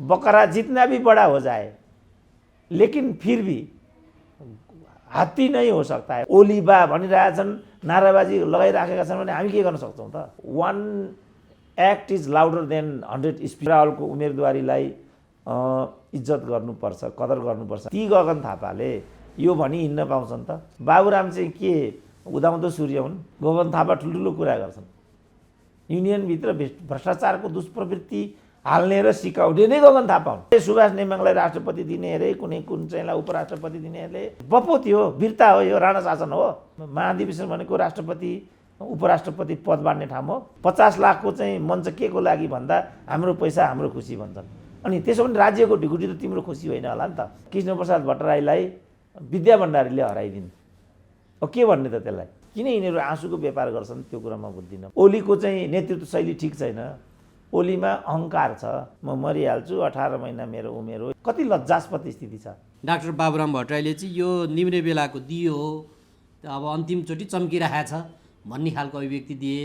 बकरा जितना भी बड़ा हो जाए लेकिन फिर भी हात्ती नै हो सकता है। ओली बा भनिरहेछन्, नाराबाजी लगाइराखेका छन् भने हामी के गर्न सक्छौँ त? 1 act is louder than 100 speech. राहुलको उम्मेदवारीलाई इज्जत गर्नुपर्छ, कदर गर्नुपर्छ। ती गगन थापाले यो भनी हिँड्न पाउँछन् त? बाबुराम चाहिँ के उदाउँदो सूर्य हुन्? गगन थापा ठुल्ठुलो कुरा गर्छन्। युनियनभित्र भ्रष्टाचारको दुष्प्रवृत्ति हाल्ने र सिकाउने नै गगन थापा हुन्। सुभाष नेमाङलाई राष्ट्रपति दिने अरे, कुनै कुन चाहिँलाई उपराष्ट्रपति दिने अरे बपो थियो, वीरता हो, यो राणा शासन हो। महाधिवेशन भनेको राष्ट्रपति उपराष्ट्रपति पद बाँड्ने ठाउँ हो। 50 लाखको चाहिँ मञ्च के को लागि भन्दा हाम्रो पैसा हाम्रो खुसी भन्छन्। अनि त्यसो भने राज्यको ढिकुटी त तिम्रो खुसी होइन होला नि त। कृष्णप्रसाद भट्टराईलाई विद्या भण्डारीले हराइदिन्, अब के भन्ने त त्यसलाई? किन यिनीहरू आँसुको व्यापार गर्छन् त्यो कुरा म बुझ्दिनँ। ओलीको चाहिँ नेतृत्व शैली ठिक छैन। ओलीमा अहङ्कार छ, म मरिहाल्छु, 18 महिना मेरो उमेर हो। कति लज्जास्पद स्थिति छ। डाक्टर बाबुराम भट्टराईले चाहिँ यो निम्रे बेलाको दियो हो, अब अन्तिमचोटि चम्किरहेको छ भन्ने खालको अभिव्यक्ति दिए।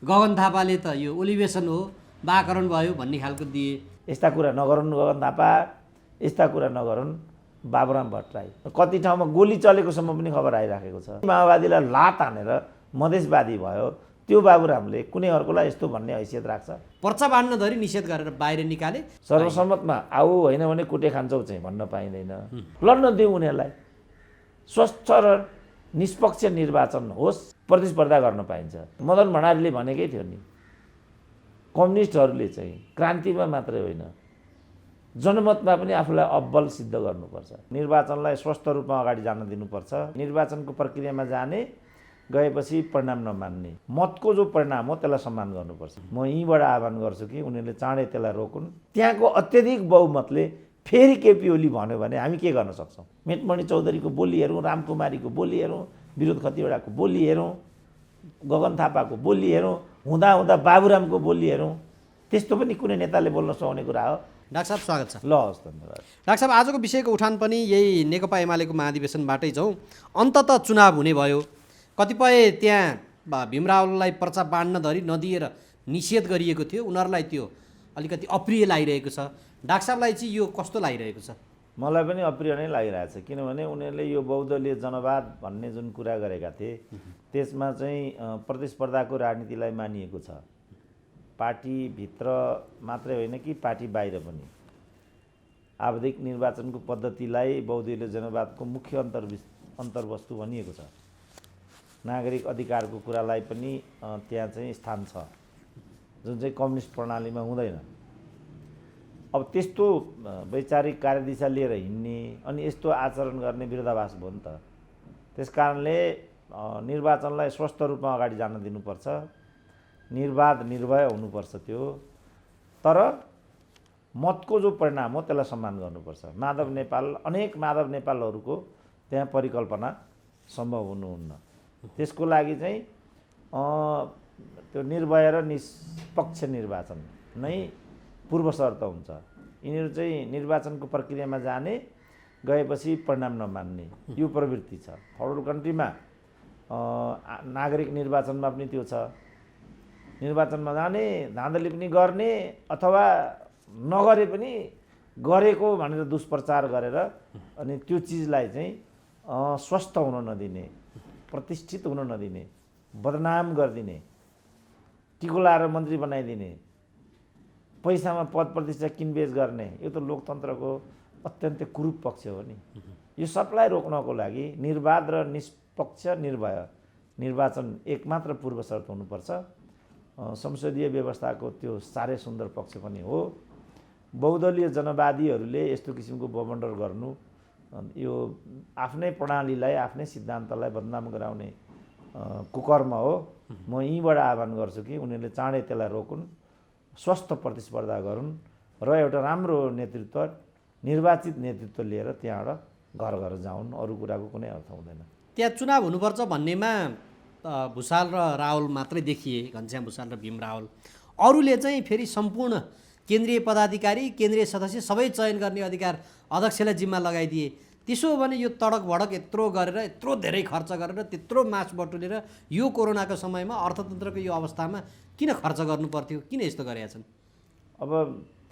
गगन थापाले त यो ओलिभेसन हो, वाकरण भयो भन्ने खालको दिए। यस्ता कुरा नगरून् गगन थापा, यस्ता कुरा नगरून् बाबुराम भट्टराई। कति ठाउँमा गोली चलेकोसम्म पनि खबर आइराखेको छ। माओवादीलाई लात हानेर मधेसवादी भयो त्यो बाबुरामले कुनै अर्कोलाई यस्तो भन्ने हैसियत राख्छ? पर्चा बाँड्न धरि निषेध गरेर बाहिर निकाले। सर्वसम्मतमा आऊ, होइन भने कुटे खान्छौ चाहिँ भन्न पाइँदैन। लड्न दिउँ उनीहरूलाई। स्वस्थ र निष्पक्ष निर्वाचन होस्, प्रतिस्पर्धा गर्न पाइन्छ। मदन भण्डारीले भनेकै थियो नि, कम्युनिस्टहरूले चाहिँ क्रान्तिमा मात्रै होइन जनमतमा पनि आफूलाई अब्बल सिद्ध गर्नुपर्छ। निर्वाचनलाई स्वस्थ रूपमा अगाडि जान दिनुपर्छ। निर्वाचनको प्रक्रियामा जाने, गएपछि परिणाम नमान्ने, मतको जो परिणाम हो त्यसलाई सम्मान गर्नुपर्छ। म यहीँबाट आह्वान गर्छु कि उनीहरूले चाँडै त्यसलाई रोकुन्। त्यहाँको अत्यधिक बहुमतले फेरि केपी ओली भन्यो भने हामी के गर्न सक्छौँ? मेटमणि चौधरीको बोली हेरौँ, रामकुमारीको बोली हेरौँ, विरोध खतिवडाको बोली हेरौँ, गगन थापाको बोली हेरौँ, हुँदा बाबुरामको बोली हेरौँ। त्यस्तो पनि कुनै नेताले बोल्न सक्ने कुरा हो? डाक्टर साहब स्वागत छ। ल हस्, धन्यवाद। डाक्टर साहब, आजको विषयको उठान पनि यही नेकपा एमालेको महाधिवेशनबाटै जाउँ। अन्ततः चुनाव हुने भयो। कतिपय त्यहाँ भीम रावललाई पर्चा बाँड्न धरि नदिएर निषेध गरिएको थियो। उनीहरूलाई त्यो अलिकति अप्रिय लागिरहेको छ। डाक्टर साहबलाई चाहिँ यो कस्तो लागिरहेको छ? मलाई पनि अप्रिय नै लागिरहेछ। किनभने उनीहरूले यो बहुदलीय जनवाद भन्ने जुन कुरा गरेका थिए त्यसमा चाहिँ प्रतिस्पर्धाको राजनीतिलाई मानिएको छ। पार्टीभित्र मात्रै होइन कि पार्टी बाहिर पनि आवधिक निर्वाचनको पद्धतिलाई बहुदलीय जनवादको मुख्य अन्तर्वस्तु भनिएको छ। नागरिक अधिकारको कुरालाई पनि त्यहाँ चाहिँ स्थान छ, जुन चाहिँ कम्युनिस्ट प्रणालीमा हुँदैन। अब त्यस्तो वैचारिक कार्यदिशा लिएर हिँड्ने अनि यस्तो आचरण गर्ने विरोधाभास भयो नि त। त्यसकारणले निर्वाचनलाई स्वस्थ रूपमा अगाडि जान दिनुपर्छ। निर्वाध निर्भय हुनुपर्छ त्यो। तर मतको जो परिणाम हो त्यसलाई सम्मान गर्नुपर्छ। माधव नेपाल, अनेक माधव नेपालहरूको त्यहाँ परिकल्पना सम्भव हुनुहुन्न। त्यसको लागि चाहिँ त्यो निर्भय र निष्पक्ष निर्वाचन नै पूर्व शर्त हुन्छ। यिनीहरू चाहिँ निर्वाचनको प्रक्रियामा जाने, गएपछि परिणाम नमान्ने यो प्रवृत्ति छ। थर्ड वर्ल्ड कन्ट्रीमा नागरिक निर्वाचनमा पनि त्यो छ। निर्वाचनमा जाने, धाँधली पनि गर्ने, अथवा नगरे पनि गरेको भनेर दुष्प्रचार गरेर अनि त्यो चिजलाई चाहिँ स्वस्थ हुन नदिने, प्रतिष्ठित हुन नदिने, बदनाम गरिदिने, टिको लाएर मन्त्री बनाइदिने, पैसामा पद प्रतिष्ठा किनबेच गर्ने, यो त लोकतन्त्रको अत्यन्तै कुरूप पक्ष हो नि। यो सबलाई रोक्नको लागि निर्वाध र निष्पक्ष निर्भय निर्वाचन एकमात्र पूर्व शर्त हुनुपर्छ। संसदीय व्यवस्थाको त्यो साह्रै सुन्दर पक्ष पनि हो। बहुदलीय जनवादीहरूले यस्तो किसिमको बमण्डल गर्नु यो आफ्नै प्रणालीलाई, आफ्नै सिद्धान्तलाई बदनाम गराउने कुकर्म हो। म यहीँबाट आह्वान गर्छु कि उनीहरूले चाँडै त्यसलाई रोकुन्, स्वस्थ प्रतिस्पर्धा गरून् र एउटा राम्रो नेतृत्व, निर्वाचित नेतृत्व लिएर त्यहाँबाट घर घर जाउन्। अरू कुराको कुनै अर्थ हुँदैन। त्यहाँ चुनाव हुनुपर्छ भन्नेमा भुषाल र रावल मात्रै देखिए, घनश्याम भुषाल र भीम रावल। अरूले चाहिँ फेरि सम्पूर्ण केन्द्रीय पदाधिकारी, केन्द्रीय सदस्य सबै चयन गर्ने अधिकार अध्यक्षलाई जिम्मा लगाइदिए। त्यसो हो भने यो तडक भडक यत्रो गरेर, यत्रो धेरै खर्च गरेर, त्यत्रो मास बटुलेर यो कोरोनाको समयमा अर्थतन्त्रको यो अवस्थामा किन खर्च गर्नु पर्थ्यो? किन यस्तो गरेका छन्? अब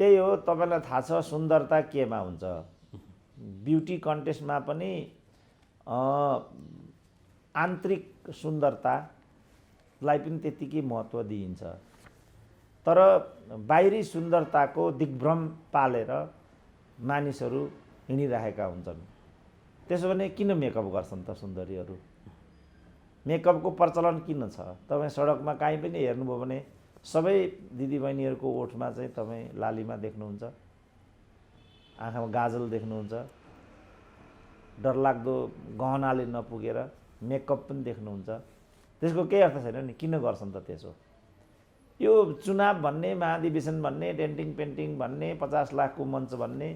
त्यही हो, तपाईँलाई थाहा छ सुन्दरता केमा हुन्छ। ब्युटी कन्टेस्टमा पनि आन्तरिक सुन्दरतालाई पनि त्यत्तिकै महत्त्व दिइन्छ, तर बाहिरी सुन्दरताको दिग्भ्रम पालेर मानिसहरू हिँडिरहेका हुन्छन्। त्यसो भने किन मेकअप गर्छन् त सुन्दरीहरू? मेकअपको प्रचलन किन छ? तपाईँ सडकमा काहीँ पनि हेर्नुभयो भने सबै दिदीबहिनीहरूको ओठमा चाहिँ तपाईँ लालिमा देख्नुहुन्छ, आँखामा गाजल देख्नुहुन्छ, डरलाग्दो गहनाले नपुगेर मेकअप पनि देख्नुहुन्छ। त्यसको केही अर्थ छैन नि, किन गर्छन् त त्यसो? यो चुनाव भन्ने, महाधिवेशन भन्ने, डेन्टिङ पेन्टिङ भन्ने, 50 लाखको मञ्च भन्ने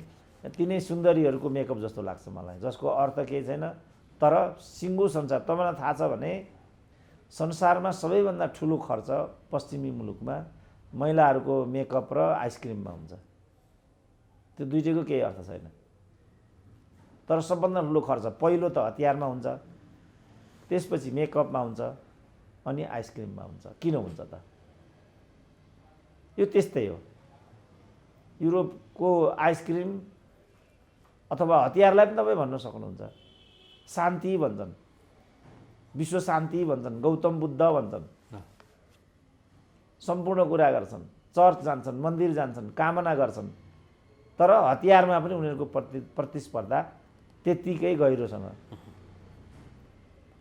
तिनै सुन्दरीहरूको मेकअप जस्तो लाग्छ मलाई, जसको अर्थ केही छैन। तर सिङ्गो संसार, तपाईँलाई थाहा छ भने संसारमा सबैभन्दा ठुलो खर्च पश्चिमी मुलुकमा महिलाहरूको मेकअप र आइसक्रिममा हुन्छ। त्यो दुईटैको केही अर्थ छैन। तर सबभन्दा ठुलो खर्च पहिलो त हतियारमा हुन्छ, त्यसपछि मेकअपमा हुन्छ, अनि आइसक्रिममा हुन्छ। किन हुन्छ त? यो त्यस्तै हो। युरोपको आइसक्रिम अथवा हतियारलाई पनि तपाईँ भन्न सक्नुहुन्छ। शान्ति भन्छन्, विश्व शान्ति भन्छन्, गौतम बुद्ध भन्छन्, सम्पूर्ण कुरा गर्छन्, चर्च जान्छन्, मन्दिर जान्छन्, कामना गर्छन्। तर हतियारमा पनि उनीहरूको प्रतिस्पर्धा त्यत्तिकै गहिरोसँग।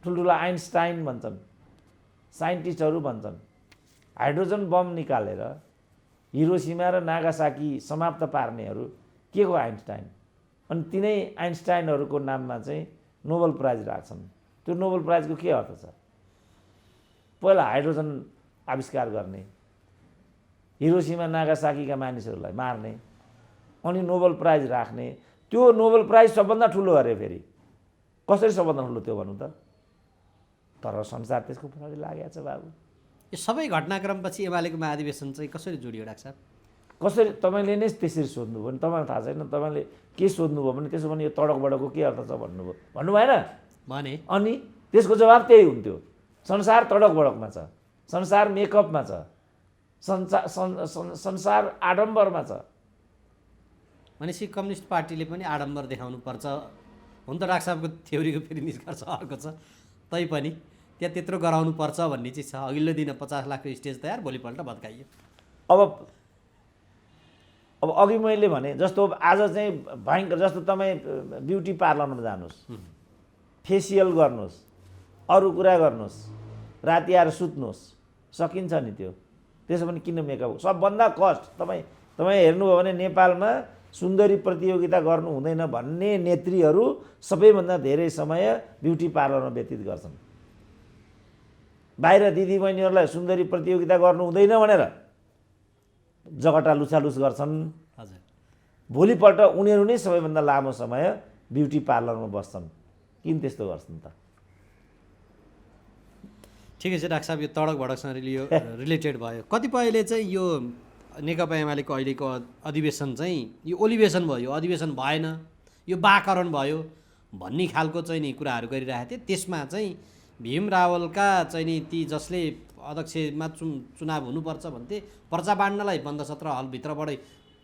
ठुल्ठुला आइन्स्टाइन भन्छन्, साइन्टिस्टहरू भन्छन्, हाइड्रोजन बम निकालेर हिरोसिमा र नागासाकी समाप्त पार्नेहरू के को आइन्स्टाइन? अनि तिनै आइन्स्टाइनहरूको नाममा चाहिँ नोबेल प्राइज राख्छन्। त्यो नोबेल प्राइजको के अर्थ छ? पहिला हाइड्रोजन आविष्कार गर्ने, हिरोसिमा नागासाकीका मानिसहरूलाई मार्ने, अनि नोबेल प्राइज राख्ने। त्यो नोबेल प्राइज सबभन्दा ठुलो अरे। फेरि कसरी सबभन्दा ठुलो त्यो भन्नु त? तर संसार त्यसको पछाडि लागेको छ बाबु। यो सबै घटनाक्रमपछि एमालेको महाधिवेशन चाहिँ कसरी जोडियो डाक्टर साहब? कसरी? तपाईँले नै त्यसरी सोध्नुभयो भने तपाईँलाई थाहा छैन। तपाईँले के सोध्नुभयो भने त्यसो भने यो तडकबडकको के अर्थ छ भन्नुभयो, भन्नु भएन भने? अनि त्यसको जवाब त्यही हुन्थ्यो। संसार तडकबडकमा छ, संसार मेकअपमा छ, संसार आडम्बरमा छ। भनेपछि कम्युनिस्ट पार्टीले पनि आडम्बर देखाउनु पर्छ हुन त डाक्टर साहबको थ्योरीको फेरि निष्कर्ष अर्को छ। तैपनि त्यहाँ त्यत्रो गराउनु पर्छ भन्ने चाहिँ छ। अघिल्लो दिन 50 लाखको स्टेज तयार, भोलिपल्ट भत्काइयो। अब अघि मैले भने जस्तो आज चाहिँ भयङ्कर, जस्तो तपाईँ ब्युटी पार्लरमा जानुहोस्, फेसियल गर्नुहोस्, अरू कुरा गर्नुहोस्, राति आएर सुत्नुहोस्, सकिन्छ नि त्यो। त्यसो भने किन मेकअप? सबभन्दा कस्ट तपाईँ हेर्नुभयो भने नेपालमा सुन्दरी प्रतियोगिता गर्नु हुँदैन भन्ने नेत्रीहरू सबैभन्दा धेरै समय ब्युटी पार्लरमा व्यतीत गर्छन्। बाहिर दिदीबहिनीहरूलाई सुन्दरी प्रतियोगिता गर्नु हुँदैन भनेर जगटा लुछालुछ गर्छन्। हजुर, भोलिपल्ट उनीहरू नै सबैभन्दा लामो समय ब्युटी पार्लरमा बस्छन्। किन त्यस्तो गर्छन् त? ठिकै छ डाक्टर साहब, यो तडक भडकसँग रिलेटेड भयो। कतिपयले चाहिँ यो नेकपा एमालेको अहिलेको अधिवेशन चाहिँ यो ओलिभेसन भयो, अधिवेशन भएन, यो बाकरण भयो भन्ने खालको चाहिँ नि कुराहरू गरिरहेको थिए। त्यसमा चाहिँ भीम रावलका चाहिँ नि ती जसले अध्यक्षमा चुनाव हुनुपर्छ भन्थे, पर्चा बाँड्नलाई बन्द सत्र हलभित्रबाटै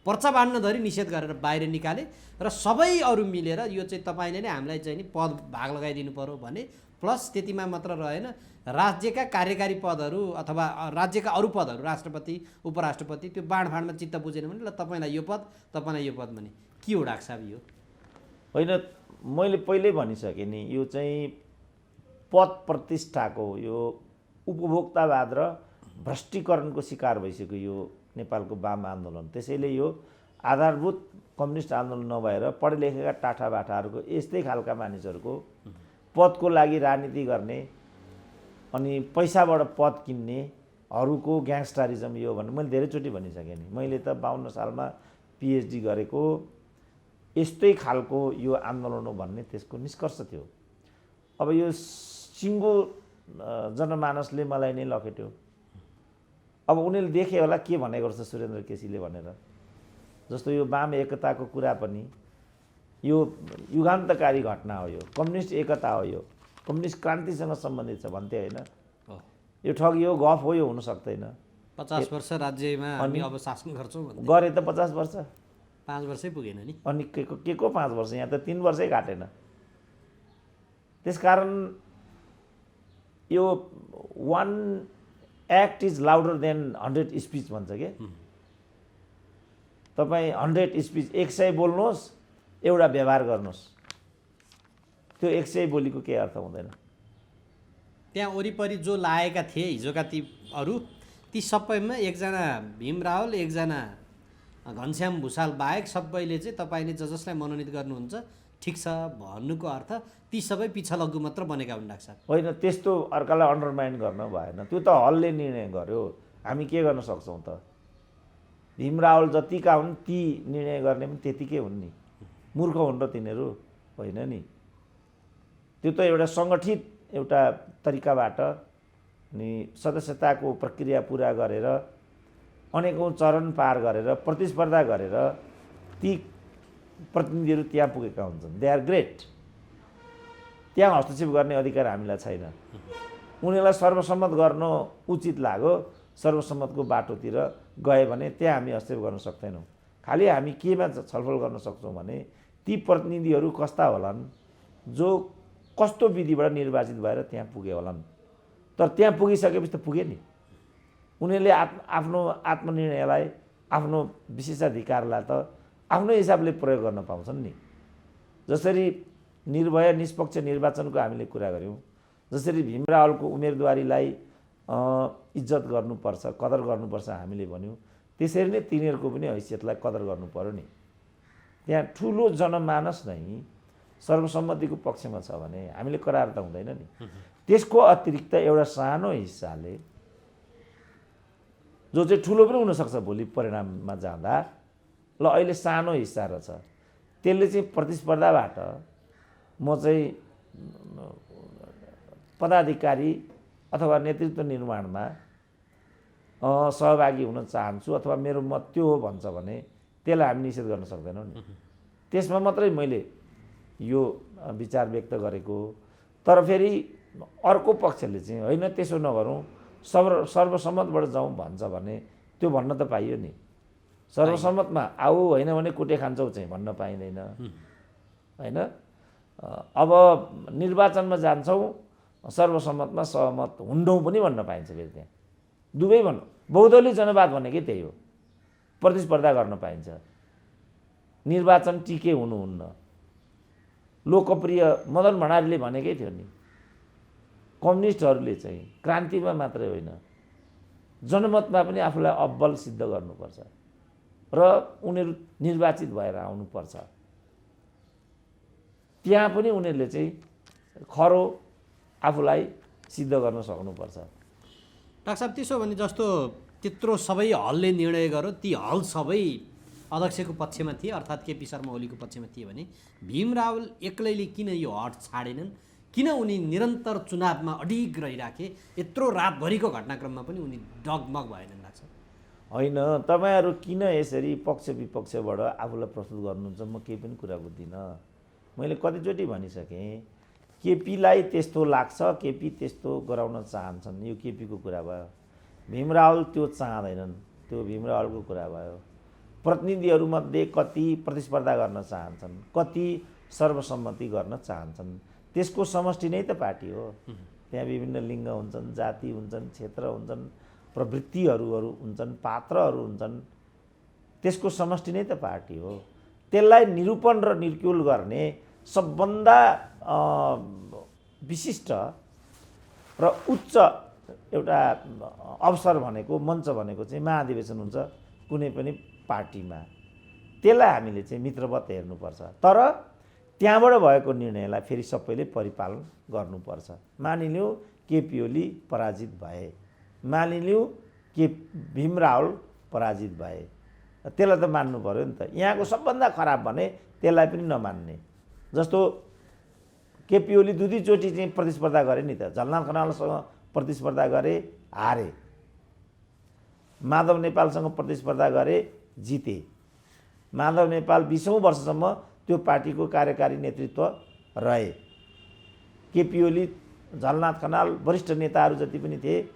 पर्चा बाँड्न धरि निषेध गरेर बाहिर निकाले र सबै अरू मिलेर यो चाहिँ तपाईँले नै हामीलाई चाहिँ नि पद भाग लगाइदिनु पर्यो भने। प्लस त्यतिमा मात्र रहेन, राज्यका कार्यकारी पदहरू अथवा राज्यका अरू पदहरू, राष्ट्रपति, उपराष्ट्रपति, त्यो बाँडफाँडमा चित्त बुझेन भने ल तपाईँलाई यो पद, तपाईँलाई यो पद भने के हो डाक्टर साहब? यो होइन, मैले पहिल्यै भनिसकेँ नि, यो चाहिँ पद प्रतिष्ठाको, यो उपभोक्तावाद र भ्रष्टीकरणको शिकार भइसक्यो यो नेपालको वाम आन्दोलन। त्यसैले यो आधारभूत कम्युनिस्ट आन्दोलन नभएर पढे लेखेका टाठाबाठाहरूको, यस्तै खालका मानिसहरूको पदको लागि राजनीति गर्ने अनि पैसाबाट पद किन्नेहरूको ग्याङ्स्टरिजम यो भन्ने मैले धेरैचोटि भनिसकेँ नि। मैले त 52 सालमा पिएचडी गरेको, यस्तै खालको यो आन्दोलन हो भन्ने त्यसको निष्कर्ष थियो। अब यो सिङ्गो जनमानसले मलाई नै लखेट्यो। अब उनीहरूले देखे होला के भनेको रहेछ सुरेन्द्र केसीले भनेर। जस्तो यो वाम एकताको कुरा पनि यो युगान्तकारी घटना हो, यो कम्युनिस्ट एकता हो, यो कम्युनिस्ट क्रान्तिसँग सम्बन्धित छ भन्थे होइन। यो ठगी हो, गफ हो, यो हुन सक्दैन। 50 वर्ष राज्यमा हामी अब शासन गर्छौँ भन्दै गरे त 50 वर्ष 5 वर्षै पुगेन नि। अनि के को 5 वर्ष, यहाँ त 3 वर्षै घाटेन। त्यसकारण यो 1 act is louder than 100 speech भन्छ के। तपाईँ 100 स्पिच 100 बोल्नुहोस्, एउटा व्यवहार गर्नुहोस्, त्यो 100 बोलीको केही अर्थ हुँदैन। त्यहाँ वरिपरि जो लागेका थिए हिजोका ती अरू, ती सबैमा एकजना भीम रावल, एकजना घनश्याम भुसाल बाहेक सबैले चाहिँ तपाईँले जसलाई मनोनित गर्नुहुन्छ ठिक छ भन्नुको अर्थ ती सबै पिछलग्गु मात्र बनेका हुन् डाक्टर साहब। होइन, त्यस्तो अर्कालाई अन्डरमाइन गर्न भएन। त्यो त हलले निर्णय गर्यो, हामी के गर्न सक्छौँ त। भीम रावल जतिका हुन् ती निर्णय गर्ने पनि त्यतिकै हुन् नि। मूर्ख हुन् र तिनीहरू होइन नि। त्यो त एउटा सङ्गठित एउटा तरिकाबाट अनि सदस्यताको प्रक्रिया पुरा गरेर अनेकौँ चरण पार गरेर प्रतिस्पर्धा गरेर ती प्रतिनिधिहरू त्यहाँ पुगेका हुन्छन्। They are great. त्यहाँ हस्तक्षेप गर्ने अधिकार हामीलाई छैन। उनीहरूलाई सर्वसम्मत गर्न उचित लाग्यो, सर्वसम्मतको बाटोतिर गए भने त्यहाँ हामी हस्तक्षेप गर्न सक्दैनौँ। खालि हामी केमा छलफल गर्न सक्छौँ भने ती प्रतिनिधिहरू कस्ता होलान् जो कस्तो विधिबाट निर्वाचित भएर त्यहाँ पुगे होलान्। तर त्यहाँ पुगिसकेपछि त पुगे नि। उनीहरूले आफ्नो आत्मनिर्णयलाई, आफ्नो विशेषाधिकारलाई त आफ्नै हिसाबले प्रयोग गर्न पाउँछन् नि। जसरी निर्भय निष्पक्ष निर्वाचनको हामीले कुरा गऱ्यौँ, जसरी भीम रावलको उम्मेदवारीलाई इज्जत गर्नुपर्छ, कदर गर्नुपर्छ हामीले भन्यौँ, त्यसरी नै तिनीहरूको पनि हैसियतलाई कदर गर्नु पर्यो नि। त्यहाँ ठुलो जनमानस नै सर्वसम्मतिको पक्षमा छ भने हामीले करार त हुँदैन नि। त्यसको अतिरिक्त एउटा सानो हिस्साले जो चाहिँ ठुलो पनि हुनसक्छ भोलि परिणाममा जाँदा, ल अहिले सानो हिस्सा रहेछ, त्यसले चाहिँ प्रतिस्पर्धाबाट म चाहिँ पदाधिकारी अथवा नेतृत्व निर्माणमा सहभागी हुन चाहन्छु अथवा मेरो मत त्यो हो भन्छ भने त्यसलाई हामी निषेध गर्न सक्दैनौँ नि। त्यसमा मात्रै मैले यो विचार व्यक्त गरेको। तर फेरि अर्को पक्षले चाहिँ होइन त्यसो नगरौँ, सर्वसम्मतबाट जाउँ भन्छ भने त्यो भन्न त पाइयो नि। सर्वसम्मतमा आऊ, होइन भने कुटे खान्छौ चाहिँ भन्न पाइँदैन होइन। अब निर्वाचनमा जान्छौँ, सर्वसम्मतमा सहमत हुन्नौँ पनि भन्न पाइन्छ। फेरि त्यहाँ दुवै भन्नु, बहुदलीय जनवाद भनेकै त्यही हो। प्रतिस्पर्धा गर्न पाइन्छ, निर्वाचन टिके हुनुहुन्न। लोकप्रिय मदन भण्डारीले भनेकै थियो नि, कम्युनिस्टहरूले चाहिँ क्रान्तिमा मात्रै होइन जनमतमा पनि आफूलाई अब्बल सिद्ध गर्नुपर्छ र उनीहरू निर्वाचित भएर आउनुपर्छ। त्यहाँ पनि उनीहरूले चाहिँ खरो आफूलाई सिद्ध गर्न सक्नुपर्छ। डाक्टर साहब, त्यसो भने जस्तो त्यत्रो सबै हलले निर्णय गर्यो, ती हल सबै अध्यक्षको पक्षमा थिए अर्थात् केपी शर्मा ओलीको पक्षमा थिए भने भीम रावल एक्लैले किन यो हट छाडेनन्? किन उनी निरन्तर चुनावमा अडिग रहिराखे? यत्रो रातभरिको घटनाक्रममा पनि उनी डगमग भएनन् लाग्छ। होइन, तपाईँहरू किन यसरी पक्ष विपक्षबाट आफूलाई प्रस्तुत गर्नुहुन्छ? म केही पनि कुरा बुझ्दिनँ। मैले कतिचोटि भनिसकेँ, केपीलाई त्यस्तो लाग्छ, केपी त्यस्तो गराउन चाहन्छन्, यो केपीको कुरा भयो। भीम रावल त्यो चाहँदैनन्, त्यो भीम रावलको कुरा भयो। प्रतिनिधिहरूमध्ये कति प्रतिस्पर्धा गर्न चाहन्छन्, कति सर्वसम्मति गर्न चाहन्छन्, त्यसको समष्टि नै त पार्टी हो। त्यहाँ विभिन्न लिङ्ग हुन्छन्, जाति हुन्छन्, क्षेत्र हुन्छन्, प्रवृत्तिहरू हुन्छन्, पात्रहरू हुन्छन्, त्यसको समष्टि नै त पार्टी हो। त्यसलाई निरूपण र निर्क्युल गर्ने सबभन्दा विशिष्ट र उच्च एउटा अवसर भनेको, मञ्च भनेको चाहिँ महाधिवेशन हुन्छ कुनै पनि पार्टीमा। त्यसलाई हामीले चाहिँ मित्रवत हेर्नुपर्छ। तर त्यहाँबाट भएको निर्णयलाई फेरि सबैले परिपालन गर्नुपर्छ। मानिलिउँ केपी ओली पराजित भए, मानिलिउँ के भीम रावल पराजित भए, त्यसलाई त मान्नु पर्यो नि त। यहाँको सबभन्दा खराब भने त्यसलाई पनि नमान्ने। जस्तो केपी ओली दुईचोटि चाहिँ प्रतिस्पर्धा गरे नि त। झलनाथ खनालसँग प्रतिस्पर्धा गरे, हारे। माधव नेपालसँग प्रतिस्पर्धा गरे, जिते। माधव नेपाल 20औं वर्षसम्म त्यो पार्टीको कार्यकारी नेतृत्व रहे। केपी ओली, झलनाथ खनाल, वरिष्ठ नेताहरू जति पनि थिए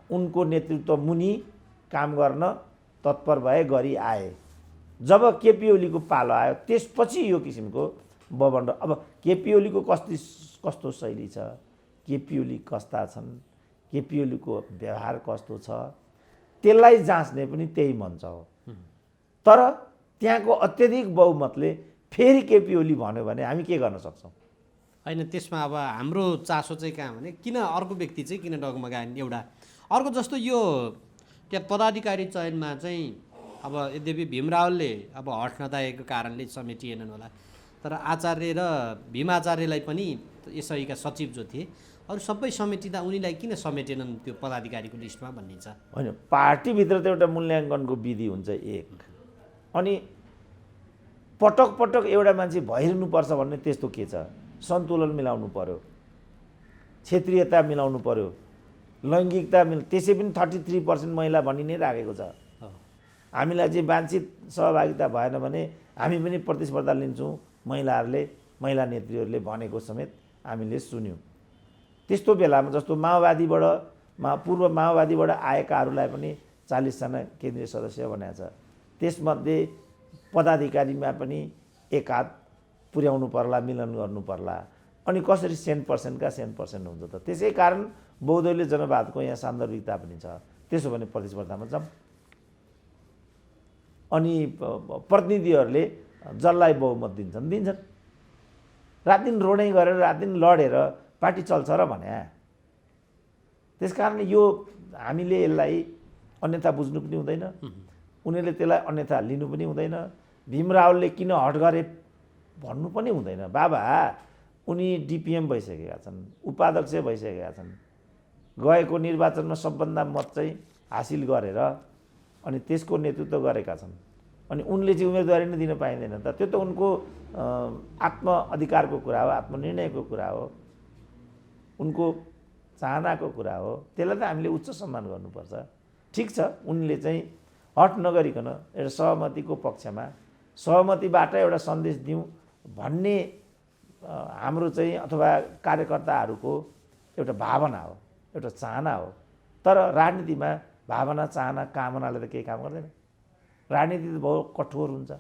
उनको नेतृत्व मुनि काम गर्न तत्पर भए गरी आए। जब केपी ओलीको पालो आयो त्यसपछि यो किसिमको बबन्ड। अब केपी ओलीको कस्तो शैली छ, केपी ओली कस्ता छन्, केपी ओलीको व्यवहार कस्तो छ, त्यसलाई जाँच्ने पनि त्यही मञ्च हो। तर त्यहाँको अत्यधिक बहुमतले फेरि केपी ओली भन्यो भने हामी के गर्न सक्छौँ? होइन, त्यसमा अब हाम्रो चासो चाहिँ कहाँ भने किन अर्को व्यक्ति चाहिँ किन डगमगाए एउटा। अर्को जस्तो यो त्यहाँ पदाधिकारी चयनमा चाहिँ अब यद्यपि भीम रावलले अब हट नदाएको कारणले समेटिएनन् होला, तर आचार्य र भीम आचार्यलाई पनि यसैका सचिव जो थिए अरू सबै समेटिँदा उनीलाई किन समेटेनन् त्यो पदाधिकारीको लिस्टमा भन्ने छ। होइन, पार्टीभित्र त एउटा मूल्याङ्कनको विधि हुन्छ एक, अनि पटक पटक एउटा मान्छे भइरहनुपर्छ भन्ने त्यस्तो के छ? सन्तुलन मिलाउनु पर्यो, क्षेत्रीयता मिलाउनु पर्यो, लैङ्गिकता त्यसै पनि 33% महिला भनि नै राखेको छ। हामीलाई चाहिँ वाञ्छित सहभागिता भएन भने हामी पनि प्रतिस्पर्धा लिन्छौँ। महिला नेत्रीहरूले भनेको समेत हामीले सुन्यौँ। त्यस्तो बेलामा जस्तो पूर्व माओवादीबाट आएकाहरूलाई पनि 40 जना केन्द्रीय सदस्य बनाएको छ। त्यसमध्ये पदाधिकारीमा पनि एक हात पुर्याउनु पर्ला, मिलन गर्नु पर्ला। अनि कसरी 100%का 100% हुन्छ त? त्यसै कारण बहुदलीय जनवादको यहाँ सान्दर्भिकता पनि छ। त्यसो भने प्रतिस्पर्धामा जाऊँ। अनि प्रतिनिधिहरूले जसलाई बहुमत दिन्छन्। रात दिन रोडै गरेर रात दिन लडेर पार्टी चल्छ र भने। त्यस कारण यो हामीले यसलाई अन्यथा बुझ्नु पनि हुँदैन, उनीहरूले त्यसलाई अन्यथा लिनु पनि हुँदैन। भीम रावलले किन हट गरे भन्नु पनि हुँदैन। बाबा उनी डिपिएम भइसकेका छन्, उपाध्यक्ष भइसकेका छन्, गएको निर्वाचनमा सबभन्दा मत चाहिँ हासिल गरेर अनि त्यसको नेतृत्व गरेका छन्। अनि उनले चाहिँ उम्मेदवारी नै दिन पाइँदैन त? त्यो त उनको आत्म अधिकारको कुरा हो, आत्मनिर्णयको कुरा हो, उनको चाहनाको कुरा हो। त्यसलाई त हामीले उच्च सम्मान गर्नुपर्छ। ठिक छ, उनले चाहिँ हट नगरिकन एउटा सहमतिको पक्षमा सहमतिबाट एउटा सन्देश दिउँ भन्ने हाम्रो चाहिँ अथवा कार्यकर्ताहरूको एउटा भावना हो, एउटा चाहना हो। तर राजनीतिमा भावना, चाहना, कामनाले त केही काम गर्दैन। राजनीति त बहुत कठोर हुन्छ,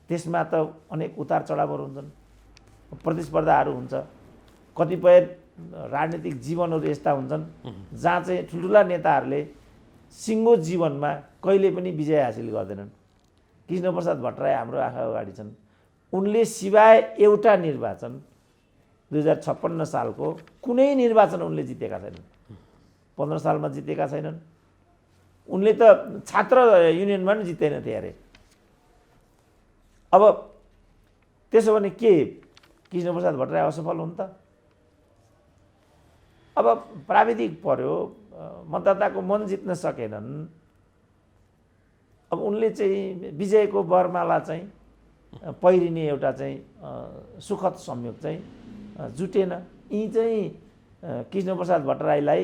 त्यसमा त अनेक उतार चढावहरू हुन्छन्, प्रतिस्पर्धाहरू हुन्छ। कतिपय राजनीतिक जीवनहरू यस्ता हुन्छन् जहाँ चाहिँ ठुल्ठुला नेताहरूले सिङ्गो जीवनमा कहिले पनि विजय हासिल गर्दैनन्। कृष्णप्रसाद भट्टराई हाम्रो आँखा अगाडि छन्। उनले सिवाय एउटा निर्वाचन 2056 सालको कुनै निर्वाचन उनले जितेका छैनन्। 15 सालमा जितेका छैनन्। उनले त छात्र युनियनमा पनि जितेन थिए अरे। अब त्यसो भने के कृष्णप्रसाद भट्टराई असफल हुन् त? अब प्राविधिक पर्यो, मतदाताको मन जित्न सकेनन्। अब उनले चाहिँ विजयको वरमाला चाहिँ पहिरिने एउटा चाहिँ सुखद संयोग चाहिँ जुटेन। यी चाहिँ कृष्णप्रसाद भट्टराईलाई